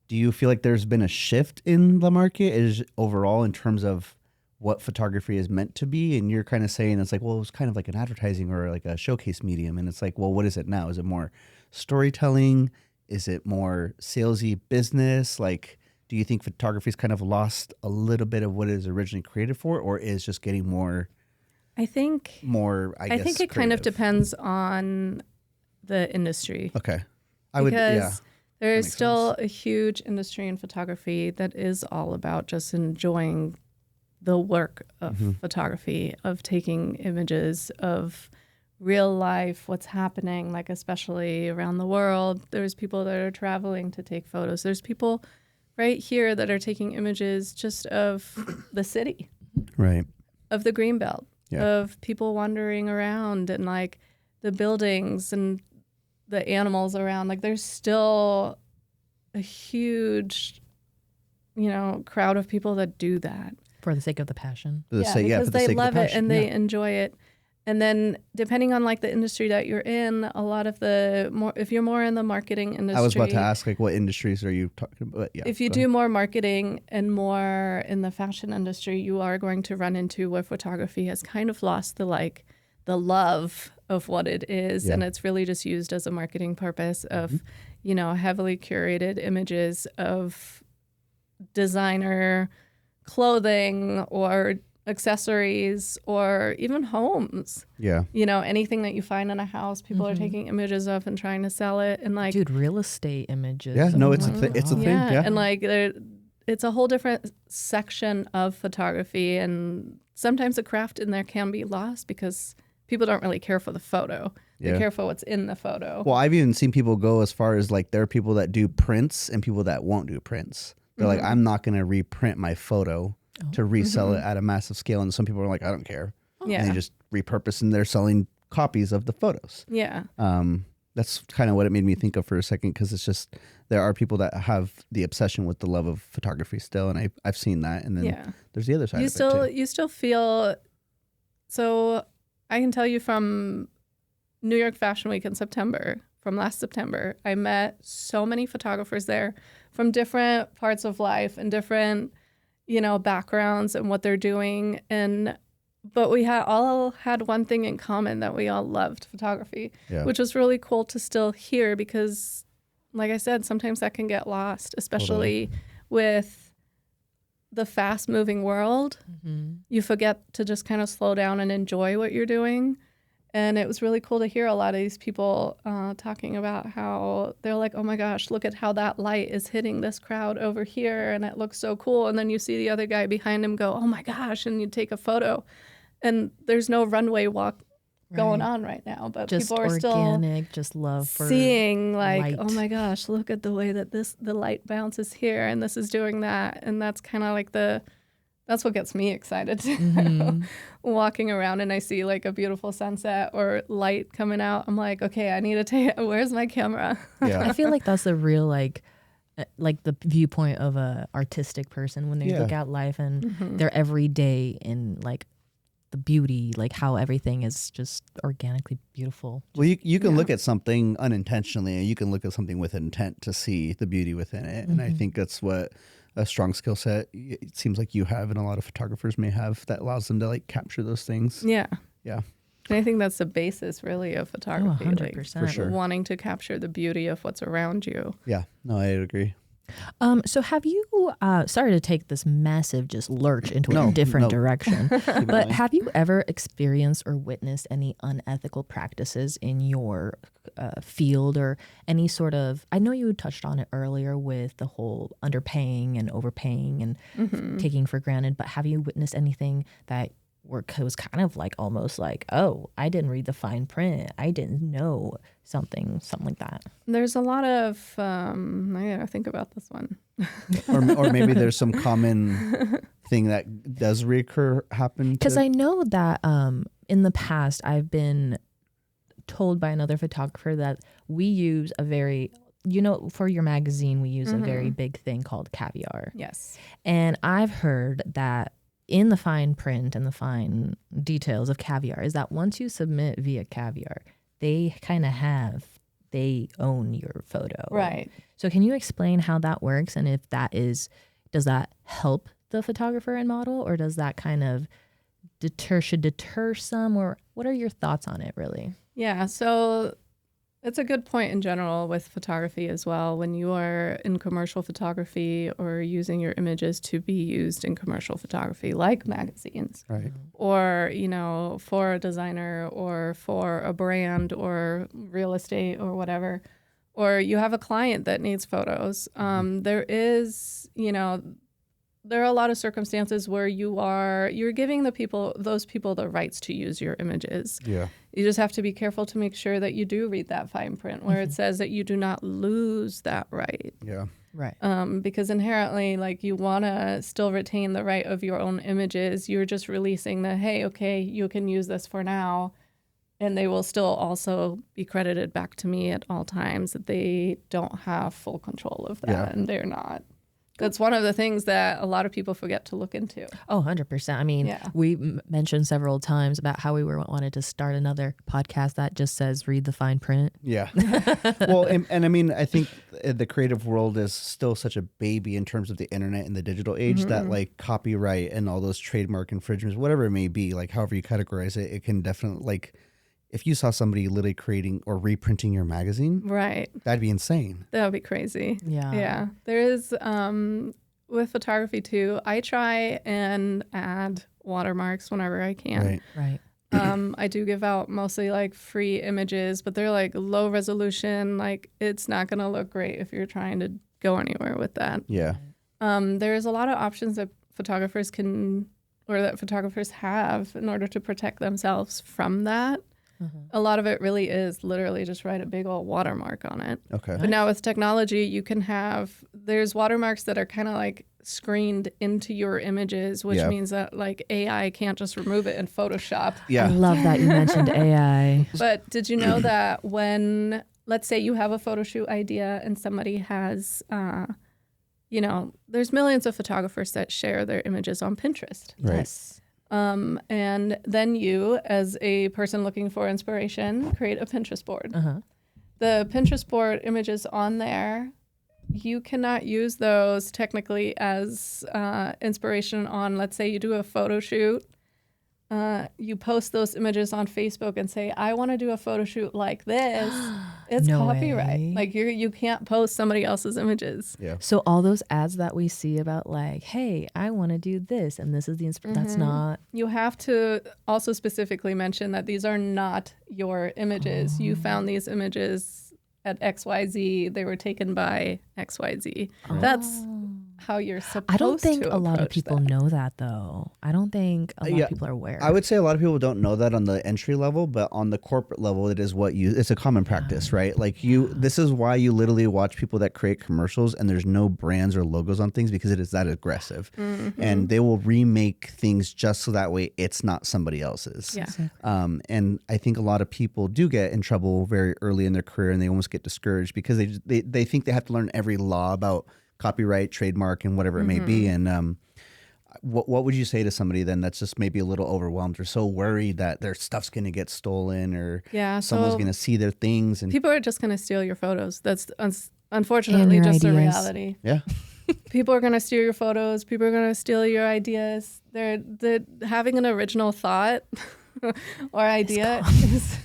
do you feel like there's been a shift in the market overall in terms of what photography is meant to be? And you're kind of saying it's like, well, it was kind of like an advertising or like a showcase medium. And it's like, well, what is it now? Is it more storytelling? Is it more salesy business? Like, do you think photography's kind of lost a little bit of what it is originally created for, or is just getting more? I think it kind of depends on the industry. Okay. There's still a huge industry in photography that is all about just enjoying the work of photography, of taking images of real life, what's happening, like especially around the world. There's people that are traveling to take photos. There's people right here that are taking images just of the city, right, of the Greenbelt, of people wandering around and like the buildings and the animals around. Like there's still a huge, crowd of people that do that. For the sake of the passion. Because they love it and they enjoy it. And then depending on like the industry that you're in, a lot of if you're more in the marketing industry. I was about to ask, like, what industries are you talking about? Yeah, if you do more marketing and more in the fashion industry, you are going to run into where photography has kind of lost the love of what it is. And it's really just used as a marketing purpose of, heavily curated images of designer clothing or accessories or even homes. Yeah. Anything that you find in a house, people are taking images of and trying to sell it. And like, dude, real estate images. Yeah, no, it's a thing. Yeah. And like, it's a whole different section of photography. And sometimes the craft in there can be lost because people don't really care for the photo. They care for what's in the photo. Well, I've even seen people go as far as like, there are people that do prints and people that won't do prints. They're like, I'm not going to reprint my photo to resell it at a massive scale. And some people are like, I don't care. Yeah. And they just repurpose and they're selling copies of the photos. Yeah. That's kind of what it made me think of for a second, because it's just, there are people that have the obsession with the love of photography still. And I've seen that. And then there's the other side of it too. You still feel, so I can tell you from New York Fashion Week in September, from last September, I met so many photographers there from different parts of life and different, backgrounds and what they're doing. But we all had one thing in common, that we all loved photography, which was really cool to still hear because, like I said, sometimes that can get lost, especially with the fast moving world, you forget to just kind of slow down and enjoy what you're doing. And it was really cool to hear a lot of these people talking about how they're like, oh my gosh, look at how that light is hitting this crowd over here. And it looks so cool. And then you see the other guy behind him go, oh my gosh. And you take a photo. And there's no runway walk going on right now. But just people are organic, still just love for seeing like, light. oh my gosh, look at the way that the light bounces here. And this is doing that. And that's kind of like that's what gets me excited too. Walking around and I see like a beautiful sunset or light coming out. I'm like, okay, I need to take, where's my camera? Yeah. I feel like that's the real like the viewpoint of a artistic person when they look at life and their everyday and like the beauty, like how everything is just organically beautiful. Well, you can look at something unintentionally, and you can look at something with intent to see the beauty within it. And I think that's what a strong skill set it seems like you have, and a lot of photographers may have, that allows them to like capture those things. Yeah. Yeah. And I think that's the basis really of photography. 100%. Like, For sure. wanting to capture the beauty of what's around you. Yeah. No, I agree. So have you, sorry to take this massive just lurch into a different direction, but have you ever experienced or witnessed any unethical practices in your field or any sort of, I know you touched on it earlier with the whole underpaying and overpaying and taking for granted, but have you witnessed anything that was kind of like almost like, oh, I didn't read the fine print, I didn't know something like that? There's a lot of, I gotta think about this one. or maybe there's some common thing that does happen. Because I know that in the past I've been told by another photographer that we use a very, for your magazine, we use a very big thing called caviar. Yes. And I've heard that in the fine print and the fine details of caviar is that once you submit via caviar, they own your photo. Right. So can you explain how that works, and if does that help the photographer and model, or does that kind of deter some, or what are your thoughts on it really? Yeah, so it's a good point in general with photography as well. When you are in commercial photography or using your images to be used in commercial photography, like magazines, Right. or, for a designer or for a brand or real estate or whatever, or you have a client that needs photos, there are a lot of circumstances where you're giving those people the rights to use your images. Yeah. You just have to be careful to make sure that you do read that fine print where it says that you do not lose that right. Yeah. Right. Because inherently, like, you want to still retain the right of your own images. You're just releasing hey, okay, you can use this for now. And they will still also be credited back to me at all times, that they don't have full control of that, and they're not. That's one of the things that a lot of people forget to look into. Oh, 100%. I mean, we mentioned several times about how we wanted to start another podcast that just says read the fine print. Yeah. Well, and I mean, I think the creative world is still such a baby in terms of the internet and the digital age that like copyright and all those trademark infringements, whatever it may be, like however you categorize it, it can definitely, like, if you saw somebody literally creating or reprinting your magazine, right, that'd be insane. That would be crazy. Yeah. Yeah. There is, with photography too, I try and add watermarks whenever I can. Right. I do give out mostly like free images, but they're like low resolution. Like, it's not going to look great if you're trying to go anywhere with that. Yeah. There's a lot of options that photographers have in order to protect themselves from that. A lot of it really is literally just write a big old watermark on it. Okay. But now with technology, you can there's watermarks that are kind of like screened into your images, which means that like AI can't just remove it in Photoshop. Yeah. I love that you mentioned AI. But did you know that when, let's say you have a photo shoot idea and somebody has, there's millions of photographers that share their images on Pinterest. Right. Yes. And then you, as a person looking for inspiration, create a Pinterest board. The Pinterest board images on there, you cannot use those technically as inspiration on, let's say you do a photo shoot. you post those images on Facebook and say, I want to do a photo shoot like this, it's No copyright. way. Like you can't post somebody else's images. Yeah. So all those ads that we see about like, hey, I want to do this and this is the inspiration. That's not. You have to also specifically mention that these are not your images. You found these images at XYZ. They were taken by XYZ. That's how you're supposed to I don't think a lot of approach people that. know that though. I don't think a lot Yeah. of people are aware. I would say a lot of people don't know that on the entry level, but on the corporate level, it's a common practice, right? Like this is why you literally watch people that create commercials and there's no brands or logos on things, because it is that aggressive. And they will remake things just so that way it's not somebody else's. Yeah. And I think a lot of people do get in trouble very early in their career, and they almost get discouraged because they think they have to learn every law about copyright, trademark, and whatever it may be. And what would you say to somebody then that's just maybe a little overwhelmed or so worried that their stuff's going to get stolen or someone's going to see their things? And people are just going to steal your photos. That's unfortunately your just a ideas. reality. yeah, People are going to steal your photos. People are going to steal your ideas. They're having an original thought or idea is...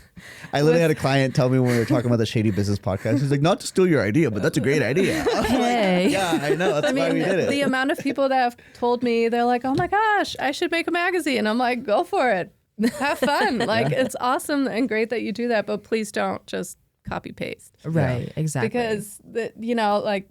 I literally had a client tell me when we were talking about the Shady Business podcast, he's like, not to steal your idea, but that's a great idea. I was Hey. like, yeah, I know. That's why we did it. The amount of people that have told me, they're like, oh my gosh, I should make a magazine. I'm like, go for it. Have fun. Like, it's awesome and great that you do that, but please don't just copy paste. Right, exactly. Because, like,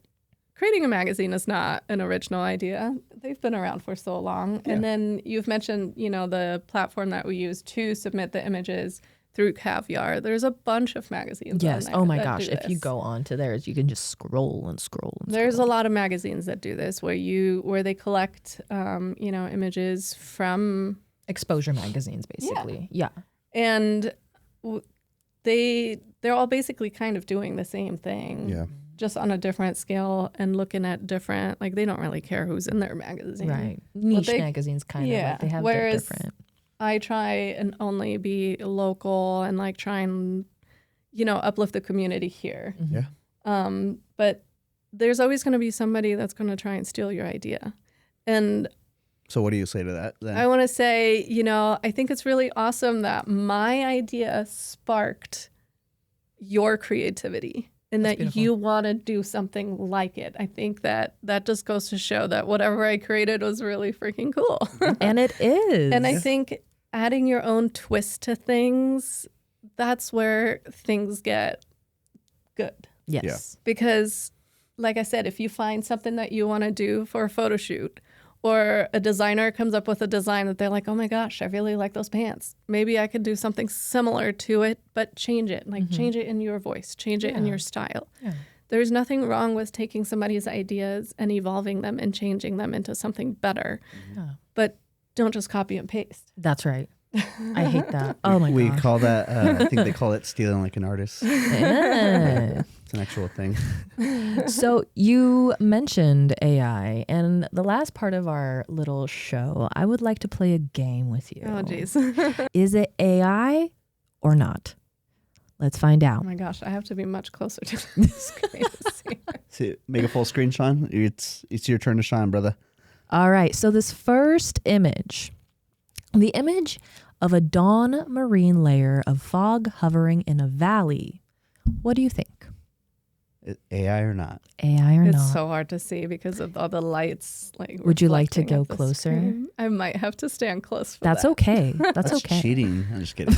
creating a magazine is not an original idea. They've been around for so long. Yeah. And then you've mentioned, the platform that we use to submit the images through Caviar. There's a bunch of magazines. Yes. On there Oh my that gosh. do If you this. go on to theirs, you can just scroll and scroll. And There's scroll. a lot of magazines that do this where they collect, images from, exposure magazines, basically. Yeah. and they're all basically kind of doing the same thing. Yeah. Just on a different scale and looking at different, like, they don't really care who's in their magazine. Right. Niche they- magazines kind of yeah, like they have whereas- different. I try and only be local and like try and, uplift the community here. Yeah. But there's always going to be somebody that's going to try and steal your idea. And So what do you say to that then? I want to say, I think it's really awesome that my idea sparked your creativity and That's that beautiful. you want to do something like it. I think that just goes to show that whatever I created was really freaking cool. And it is. And I think adding your own twist to things, that's where things get good. yes. Because, like I said, if you find something that you want to do for a photo shoot, or a designer comes up with a design that they're like, oh my gosh, I really like those pants. Maybe I could do something similar to it, but change it. Like, change it in your voice, change it in your style. Yeah. There's nothing wrong with taking somebody's ideas and evolving them and changing them into something better. Yeah. But don't just copy and paste. That's right. I hate that. Oh my we gosh. call that, I think they call it stealing like an artist. Yeah. It's an actual thing. So you mentioned AI, and the last part of our little show, I would like to play a game with you. Oh, geez. Is it AI or not? Let's find Oh out. my gosh, I have to be much closer to the screen to see. See, make a full screen, Sean. It's your turn to shine, brother. All right. So this first image, the image of a dawn marine layer of fog hovering in a valley. What do you think? AI or not? AI or It's not? so hard to see because of all the lights. Like, Would you like to reflecting go off the closer? screen. I might have to stand close for That's that. okay. That's okay. cheating. I'm just kidding.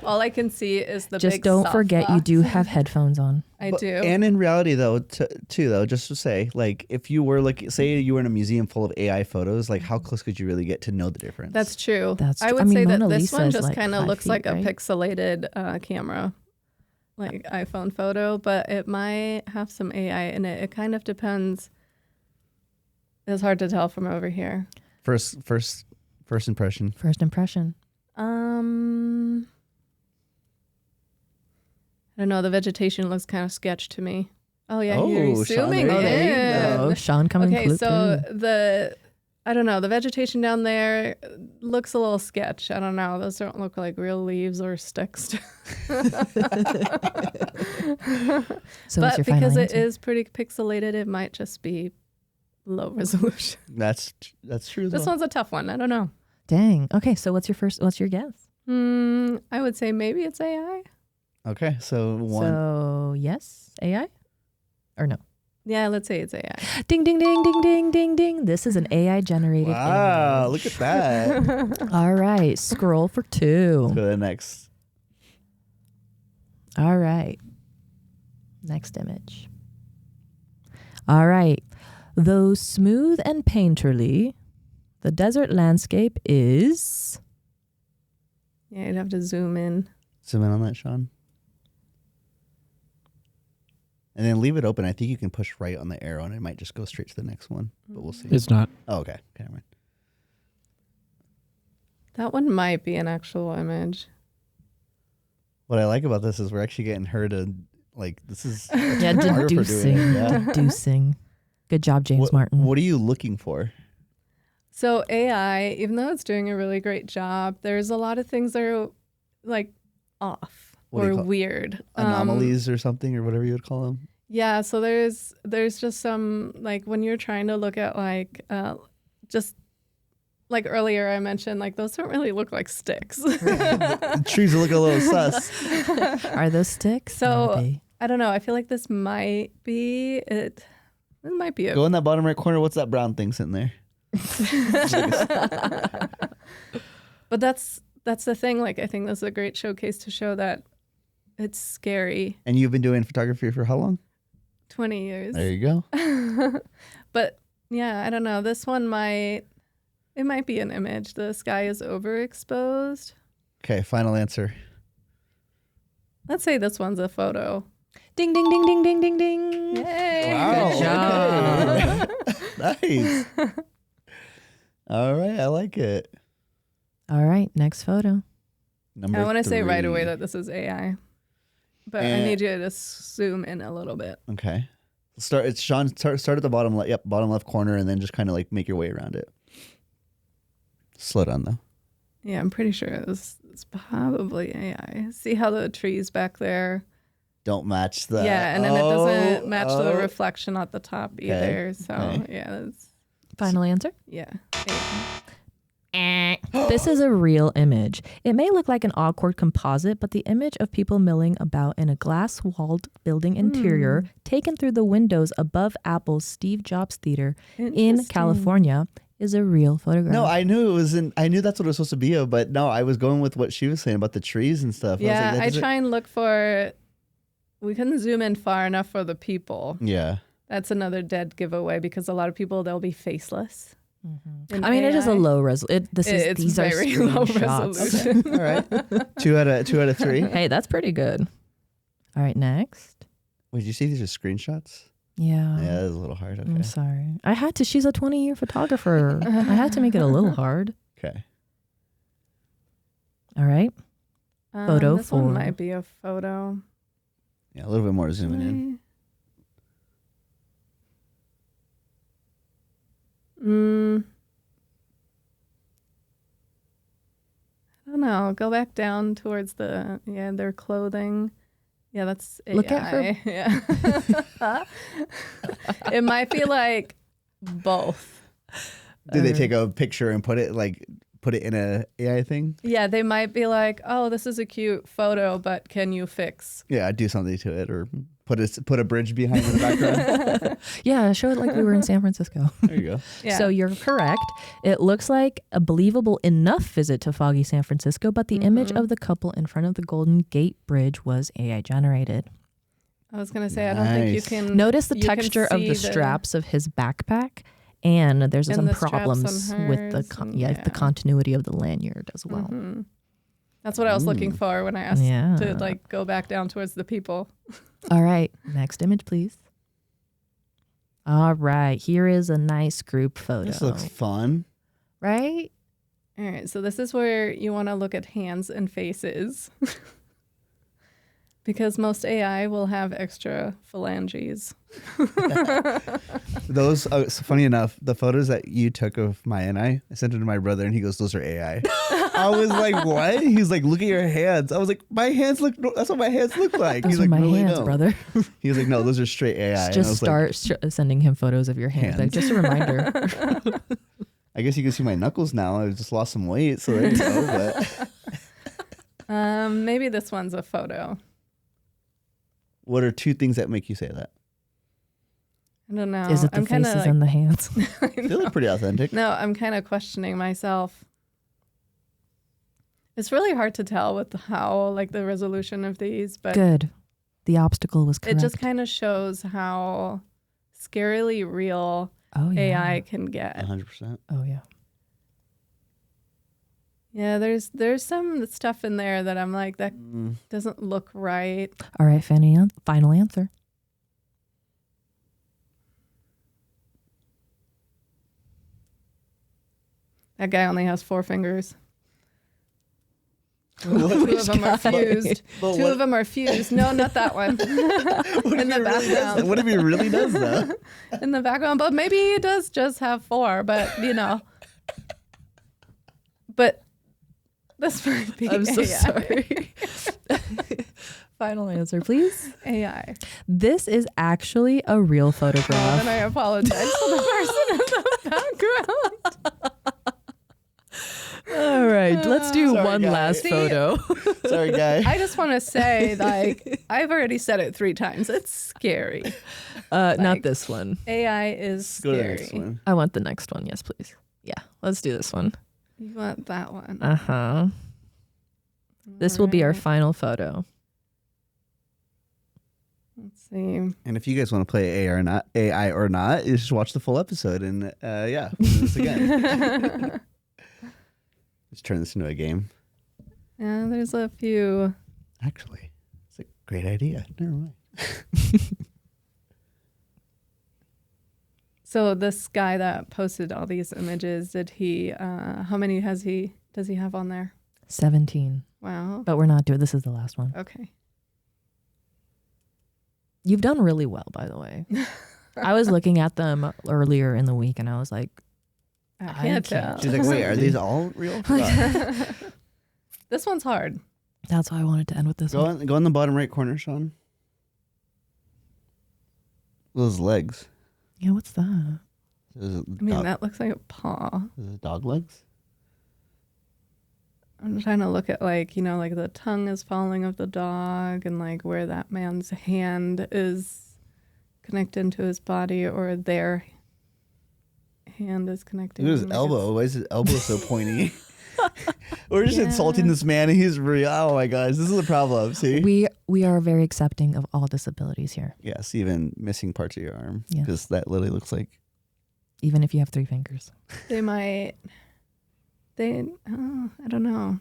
All I can see is the Just big don't soft forget you box. do have headphones on. I But- do. And in reality, though, too, though, just to say, like, if you were like, say, you were in a museum full of AI photos, like, how close could you really get to know the difference? That's true. That's I true. would I mean, say that Mona this Lisa one is just like kind of 5 looks feet, like right? a pixelated camera, like iPhone photo, but it might have some AI in it. It kind of depends. It's hard to tell from over here. first impression. First impression. I don't know. The vegetation looks kind of sketch to me. Oh yeah, Oh, you're Sean, zooming there you in. go. Oh, Sean coming Okay, through. so I don't know, the vegetation down there looks a little sketch. I don't know. Those don't look like real leaves or sticks. So But what's your final because it answer? is pretty pixelated, it might just be low resolution. That's true. This though. one's a tough one. I don't know. Dang. Okay, so what's your guess? I would say maybe it's AI. Okay, so one. So yes, AI? Or no? Yeah, let's say it's AI. Ding, ding, ding, ding, ding, ding, ding. This is an AI generated Wow, image. look at that. All right, scroll for 2. Let's go to the next. All right. Next image. All right. Though smooth and painterly, the desert landscape is... Yeah, you'd have to zoom in. Zoom in on that, Sean. And then leave it open. I think you can push right on the arrow and it might just go straight to the next one. But we'll see. It's not. Oh, okay. Okay, never mind. That one might be an actual image. What I like about this is we're actually getting her to, like, this is a Yeah, photographer doing deducing. it, yeah. Deducing. Good job, James Martin. What are you looking for? So AI, even though it's doing a really great job, there's a lot of things that are like off or weird. Anomalies or something or whatever you would call them? Yeah, so there's just some, like when you're trying to look at like just like earlier I mentioned, like those don't really look like sticks. The trees look a little sus. Are those sticks? So Maybe. I don't know. I feel like this might be it. It might be it. Go in that bottom right corner. What's that brown thing sitting there? But that's the thing. Like I think this is a great showcase to show that it's scary. And you've been doing photography for how long? 20 years. There you go. But yeah, I don't know. This one might be an image. The sky is overexposed. Okay, final answer. Let's say this one's a photo. Ding, ding, ding, ding, ding, ding, ding. Yay! Wow. Good job. Okay. Nice. All right, I like it. All right, next photo. Number I want to say right 3. away that this is AI. But I need you to zoom in a little bit. Okay. It's Sean. Start at the bottom left. Yep, bottom left corner, and then just kind of like make your way around it. Slow down though. Yeah, I'm pretty sure it's probably AI. See how the trees back there? Don't match the. Yeah, and then it doesn't match the reflection at the top either. So yeah, that's Final answer? yeah. This is a real image. It may look like an awkward composite, but the image of people milling about in a glass-walled building interior taken through the windows above Apple's Steve Jobs Theater in California is a real photograph. No, I knew it was I knew that's what it was supposed to be, but no, I was going with what she was saying about the trees and stuff. Yeah, I try and look for. We couldn't zoom in far enough for the people. Yeah. That's another dead giveaway because a lot of people they'll be faceless. Mm-hmm. I mean, it is a low resolution. These are very low resolution. Okay. All right. 2 out of 3. Hey, that's pretty good. All right, next. Wait, did you see these are screenshots? Yeah. Yeah, that was a little hard. Okay. I'm sorry. I had to. She's a 20-year photographer. I had to make it a little hard. Okay. All right. Photo this 4. one might be a photo. Yeah, a little bit more zooming in. I don't know. Go back down towards their clothing. Yeah, that's AI. Look at her. Yeah. It might be like both. Did they take a picture and put it in a AI thing? Yeah, they might be like, "Oh, this is a cute photo, but can you fix?" Yeah, do something to it or put a bridge behind in the background. Yeah, show it like we were in San Francisco. There you go. Yeah. So you're correct. It looks like a believable enough visit to foggy San Francisco, but the image of the couple in front of the Golden Gate Bridge was AI generated. I was gonna say, I don't think you Nice. can Notice the you can texture of see the straps of his backpack, and there's And some the straps on problems with the hers, the continuity of the lanyard as well. That's what I was looking for when I asked Yeah. to like go back down towards the people. All right, next image, please. All right, here is a nice group photo. This looks fun. right. All right, so this is where you want to look at hands and faces. Because most AI will have extra phalanges. Those, so funny enough, the photos that you took of Maya and I sent them to my brother, and he goes, "Those are AI." I was like, "What?" He's like, "Look at your hands." I was like, "My hands look. That's what my hands look like." Those He's are like, my "No, they hands, don't." brother. He was like, "No, those are straight AI." And I Just was like, start sending him photos of your hands. Like, just a reminder. I guess you can see my knuckles now. I just lost some weight, so there you go. But maybe this one's a photo. what are 2 things that make you say that? I don't know. Is it the I'm kinda faces and the hands? They look pretty authentic. No, I'm kind of questioning myself. It's really hard to tell with how, like, the resolution of these, but Good. The obstacle was correct. it just kind of shows how scarily real AI can get. 100%. Oh, yeah. Yeah, there's some stuff in there that I'm like, that doesn't look right. All right, Fanny, final answer. That guy only has 4 fingers. What? 2 of them are fused. But 2 of them are fused. No, not that one. In the background. What if he really does though? In the background, but maybe he does just have 4. But but this might be. I'm so AI. sorry. Final answer, please. AI. This is actually a real photograph. And I apologize to the person in the background. All right, let's do Sorry, one guy. last See? photo. Sorry, guy. I just want to say, like, I've already said it 3 times. It's scary. Not this one. AI is Go to the scary. next one. I want the next one. Yes, please. Yeah, let's do this one. You want that one? Uh-huh. This will be our Alright. final photo. Let's see. And if you guys want to play AI or not, you just watch the full episode and we'll do this again. Let's turn this into a game. Yeah, there's a few. Actually, it's a great idea. Never mind. So this guy that posted all these images, did he? How many does he have on there? 17. Wow. But we're not doing. This is the last one. Okay. You've done really well, by the way. I was looking at them earlier in the week, and I was like, I I can't can't. tell. She's like, wait, are these all real? This one's hard. that's why I wanted to end with this one. Go in the bottom right corner, Sean. Those legs. Yeah, what's that? Is it I mean, dog, that looks like a paw. is it dog legs? I'm trying to look at, like, like the tongue is falling of the dog and like where that man's hand is connected to his body or their hand is connected. Look at his Like elbow. Why is his elbow so pointy? We're just Yeah. insulting this man. And he's real. Oh my gosh, this is a problem. See? We are very accepting of all disabilities here, Yes, even missing parts of your arm. Yeah. Because that literally looks like. even if you have 3 fingers. I don't know.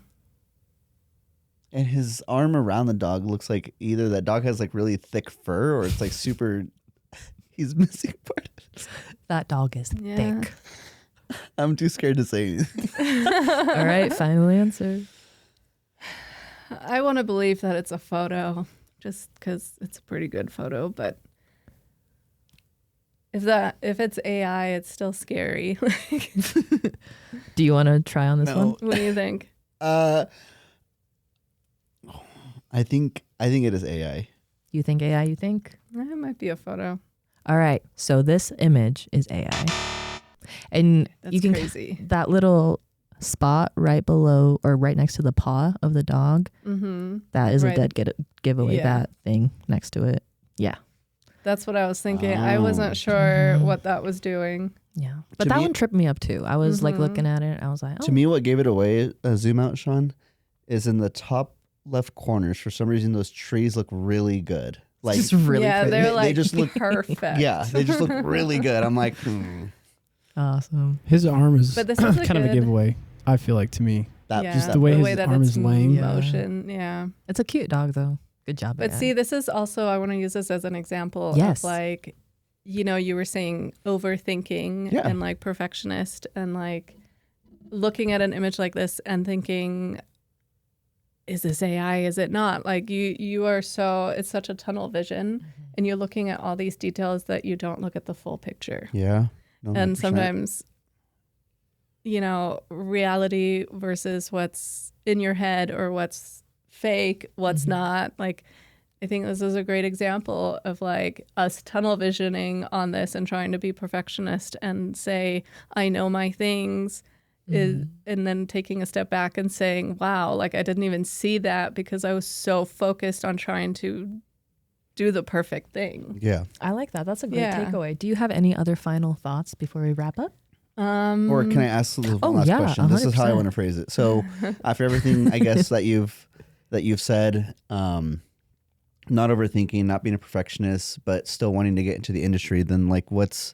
And his arm around the dog looks like either that dog has like really thick fur or it's like super. He's missing part of it. That dog is Yeah. thick. I'm too scared to say anything. All right, final answer. I want to believe that it's a photo just because it's a pretty good photo, but if it's AI, it's still scary. Do you want to try on this No. one? What do you think? I think it is AI. You think AI, you think? It might be a photo. All right, so this image is AI. And That's you can crazy. that little spot right below or right next to the paw of the dog, Mm-hmm. that is Right. a dead giveaway, Yeah. that thing next to it. Yeah. That's what I was thinking. I Oh. wasn't sure Mhm. what that was doing. Yeah. But To that me- one tripped me up too. I was like Mhm. looking at it. I was like, oh. To me, what gave it away, zoom out, Sean, is in the top left corners. For some reason, those trees look really good. Like, just really yeah, pretty. they're They like just look- perfect. yeah, they just look really good. I'm like, Awesome. His arm is But this is a kind of a good- giveaway, I feel like, to me. that. Yeah, just the way his that arm it's is laying. in Yeah. motion. Yeah. It's a cute dog though. Good job. But AI. see, this is also, I want to use this as an example Yes. of like, you were saying overthinking Yeah. and like perfectionist and like looking at an image like this and thinking, is this AI? Is it not? Like you are it's such a tunnel vision and you're looking at all these details that you don't look at the full picture. Yeah. No, And 100%. sometimes, reality versus what's in your head or what's fake, what's Mhm. not, like I think this is a great example of like us tunnel visioning on this and trying to be perfectionist and say, I know my things, and then taking a step back and saying, wow, like I didn't even see that because I was so focused on trying to do the perfect thing. Yeah. I like that. That's a great takeaway. Do you have any other final thoughts before we wrap up? Or can I ask one last question? 100%. This is how I want to phrase it. So after everything, I guess that you've said, not overthinking, not being a perfectionist, but still wanting to get into the industry, then like what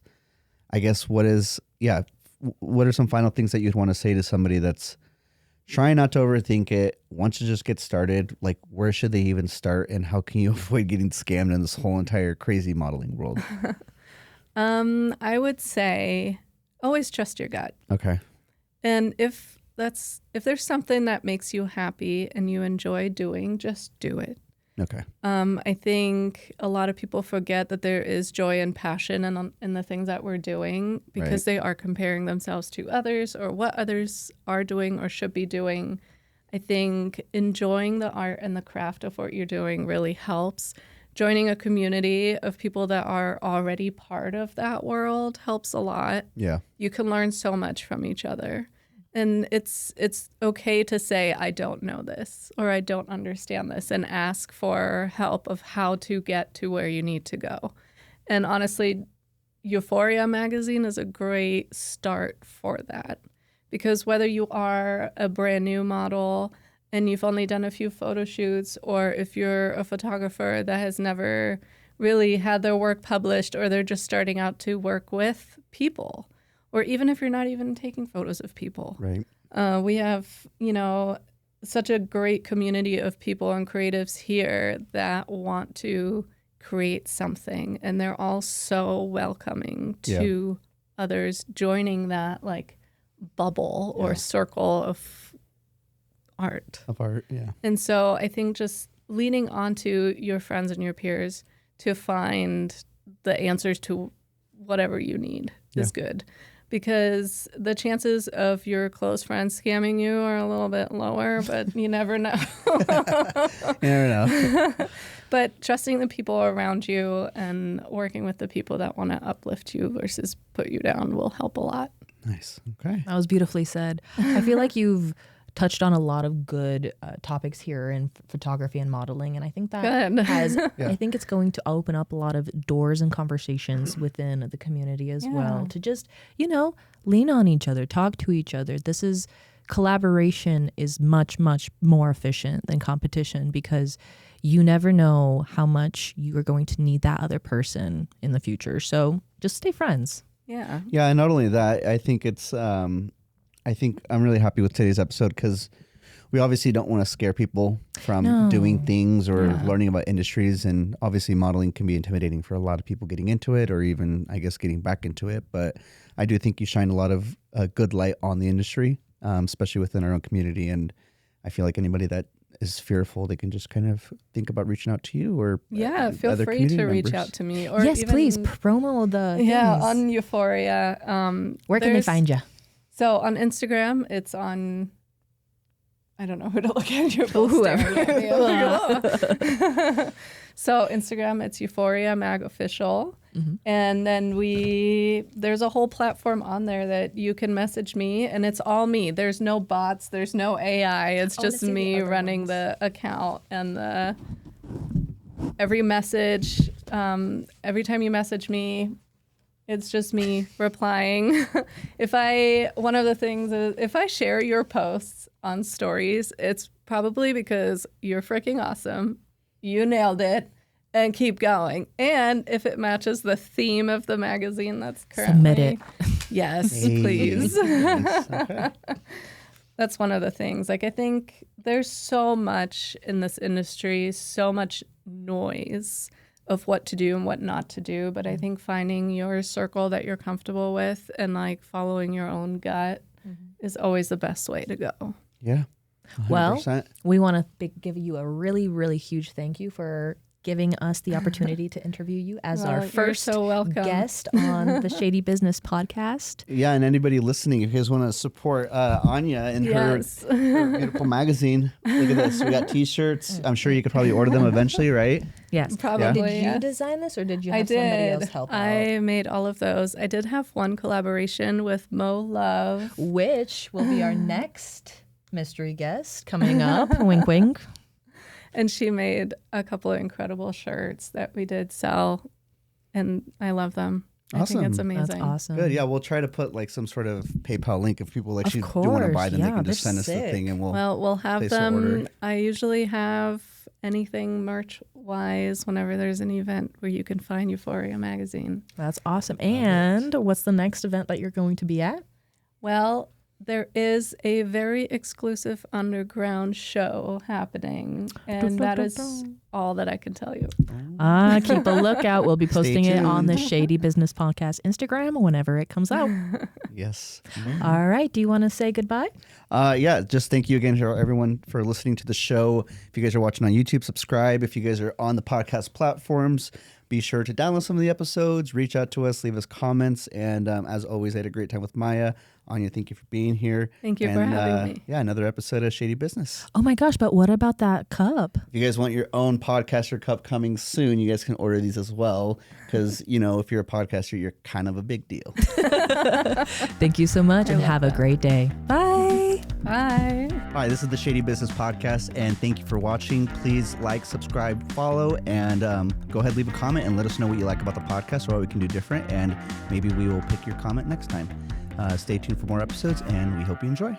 are some final things that you'd want to say to somebody that's trying not to overthink it, wants to just get started? Like, where should they even start, and how can you avoid getting scammed in this whole entire crazy modeling world? I would say always trust your gut. Okay. And if there's something that makes you happy and you enjoy doing, just do it. Okay. I think a lot of people forget that there is joy and passion in the things that we're doing because they are comparing themselves to others or what others are doing or should be doing. I think enjoying the art and the craft of what you're doing really helps. Joining a community of people that are already part of that world helps a lot. Yeah. You can learn so much from each other. And it's okay to say, I don't know this or I don't understand this, and ask for help of how to get to where you need to go. And honestly, Euphoria Magazine is a great start for that, because whether you are a brand new model and you've only done a few photo shoots, or if you're a photographer that has never really had their work published, or they're just starting out to work with people, or even if you're not even taking photos of people. Right. We have, such a great community of people and creatives here that want to create something, and they're all so welcoming to others joining that like bubble or circle of art. Yeah. And so I think just leaning onto your friends and your peers to find the answers to whatever you need is good. Because the chances of your close friends scamming you are a little bit lower, but you never know. You never know. But trusting the people around you and working with the people that want to uplift you versus put you down will help a lot. Nice. Okay. That was beautifully said. I feel like you've touched on a lot of good topics here in photography and modeling, and I think that I think it's going to open up a lot of doors and conversations within the community as well, to just lean on each other, talk to each other. Collaboration is much more efficient than competition, because you never know how much you are going to need that other person in the future. So just stay friends. Yeah, and not only that, I think I'm really happy with today's episode, because we obviously don't want to scare people from doing things or learning about industries. And obviously modeling can be intimidating for a lot of people getting into it, or even, I guess, getting back into it. But I do think you shine a lot of good light on the industry, especially within our own community. And I feel like anybody that is fearful, they can just kind of think about reaching out to you, or feel other free to community reach members. out to me. Or yes, even, please promo the things. on Euphoria. Where can they find you? So on Instagram, it's on, I don't know who to look at. You're both staring at me. So Instagram, it's Euphoria Mag Official. Mm-hmm. And then there's a whole platform on there that you can message me, and it's all me. There's no bots, there's no AI. It's just me running the account, and every message, every time you message me, it's just me replying. One of the things is, if I share your posts on stories, it's probably because you're freaking awesome. You nailed it, and keep going. And if it matches the theme of the magazine that's currently... Submit it. Yes, please. Nice. Okay. That's one of the things. Like, I think there's so much in this industry, so much noise of what to do and what not to do. But I think finding your circle that you're comfortable with and like following your own gut is always the best way to go. Yeah. 100%. Well, we want to give you a really, really huge thank you for giving us the opportunity to interview you as our first so welcome. guest on the Shady Business podcast. Yeah, and anybody listening, if you guys want to support Anya and her beautiful magazine, look at this. We got T-shirts. I'm sure you could probably order them eventually, right? Yes. Probably. Did you design this or did you have somebody else help out? I made all of those. I did have one collaboration with Mo Love. Which will be our next mystery guest coming up. Wink, wink. And she made a couple of incredible shirts that we did sell, and I love them. Awesome. I think it's amazing. That's awesome. Good. Yeah, we'll try to put like some sort of PayPal link if people actually do want to course, buy them. They yeah, can just they're send us the sick. thing and We'll have place an order. them. I usually have anything merch-wise whenever there's an event where you can find Euphoria Magazine. That's awesome. And what's the next event that you're going to be at? Well, there is a very exclusive underground show happening, and that is all that I can tell you. Keep a lookout. We'll be posting it on the tuned. Shady Business Podcast Instagram whenever it comes out. Yes. All right. Do you want to say goodbye? Yeah, just thank you again to everyone for listening to the show. If you guys are watching on YouTube, subscribe. If you guys are on the podcast platforms, be sure to download some of the episodes, reach out to us, leave us comments. And as always, I had a great time with Maya. Anya, thank you for being here. Thank you for having me. Yeah, another episode of Shady Business. Oh my gosh, but what about that cup? If you guys want your own podcaster cup coming soon, you guys can order these as well. Because, you know, if you're a podcaster, you're kind of a big deal. Thank you so much and have a great day. Bye. Bye. Hi, this is the Shady Business Podcast, and thank you for watching. Please like, subscribe, follow, and go ahead, leave a comment, and let us know what you like about the podcast or what we can do different, and maybe we will pick your comment next time. Stay tuned for more episodes, and we hope you enjoy.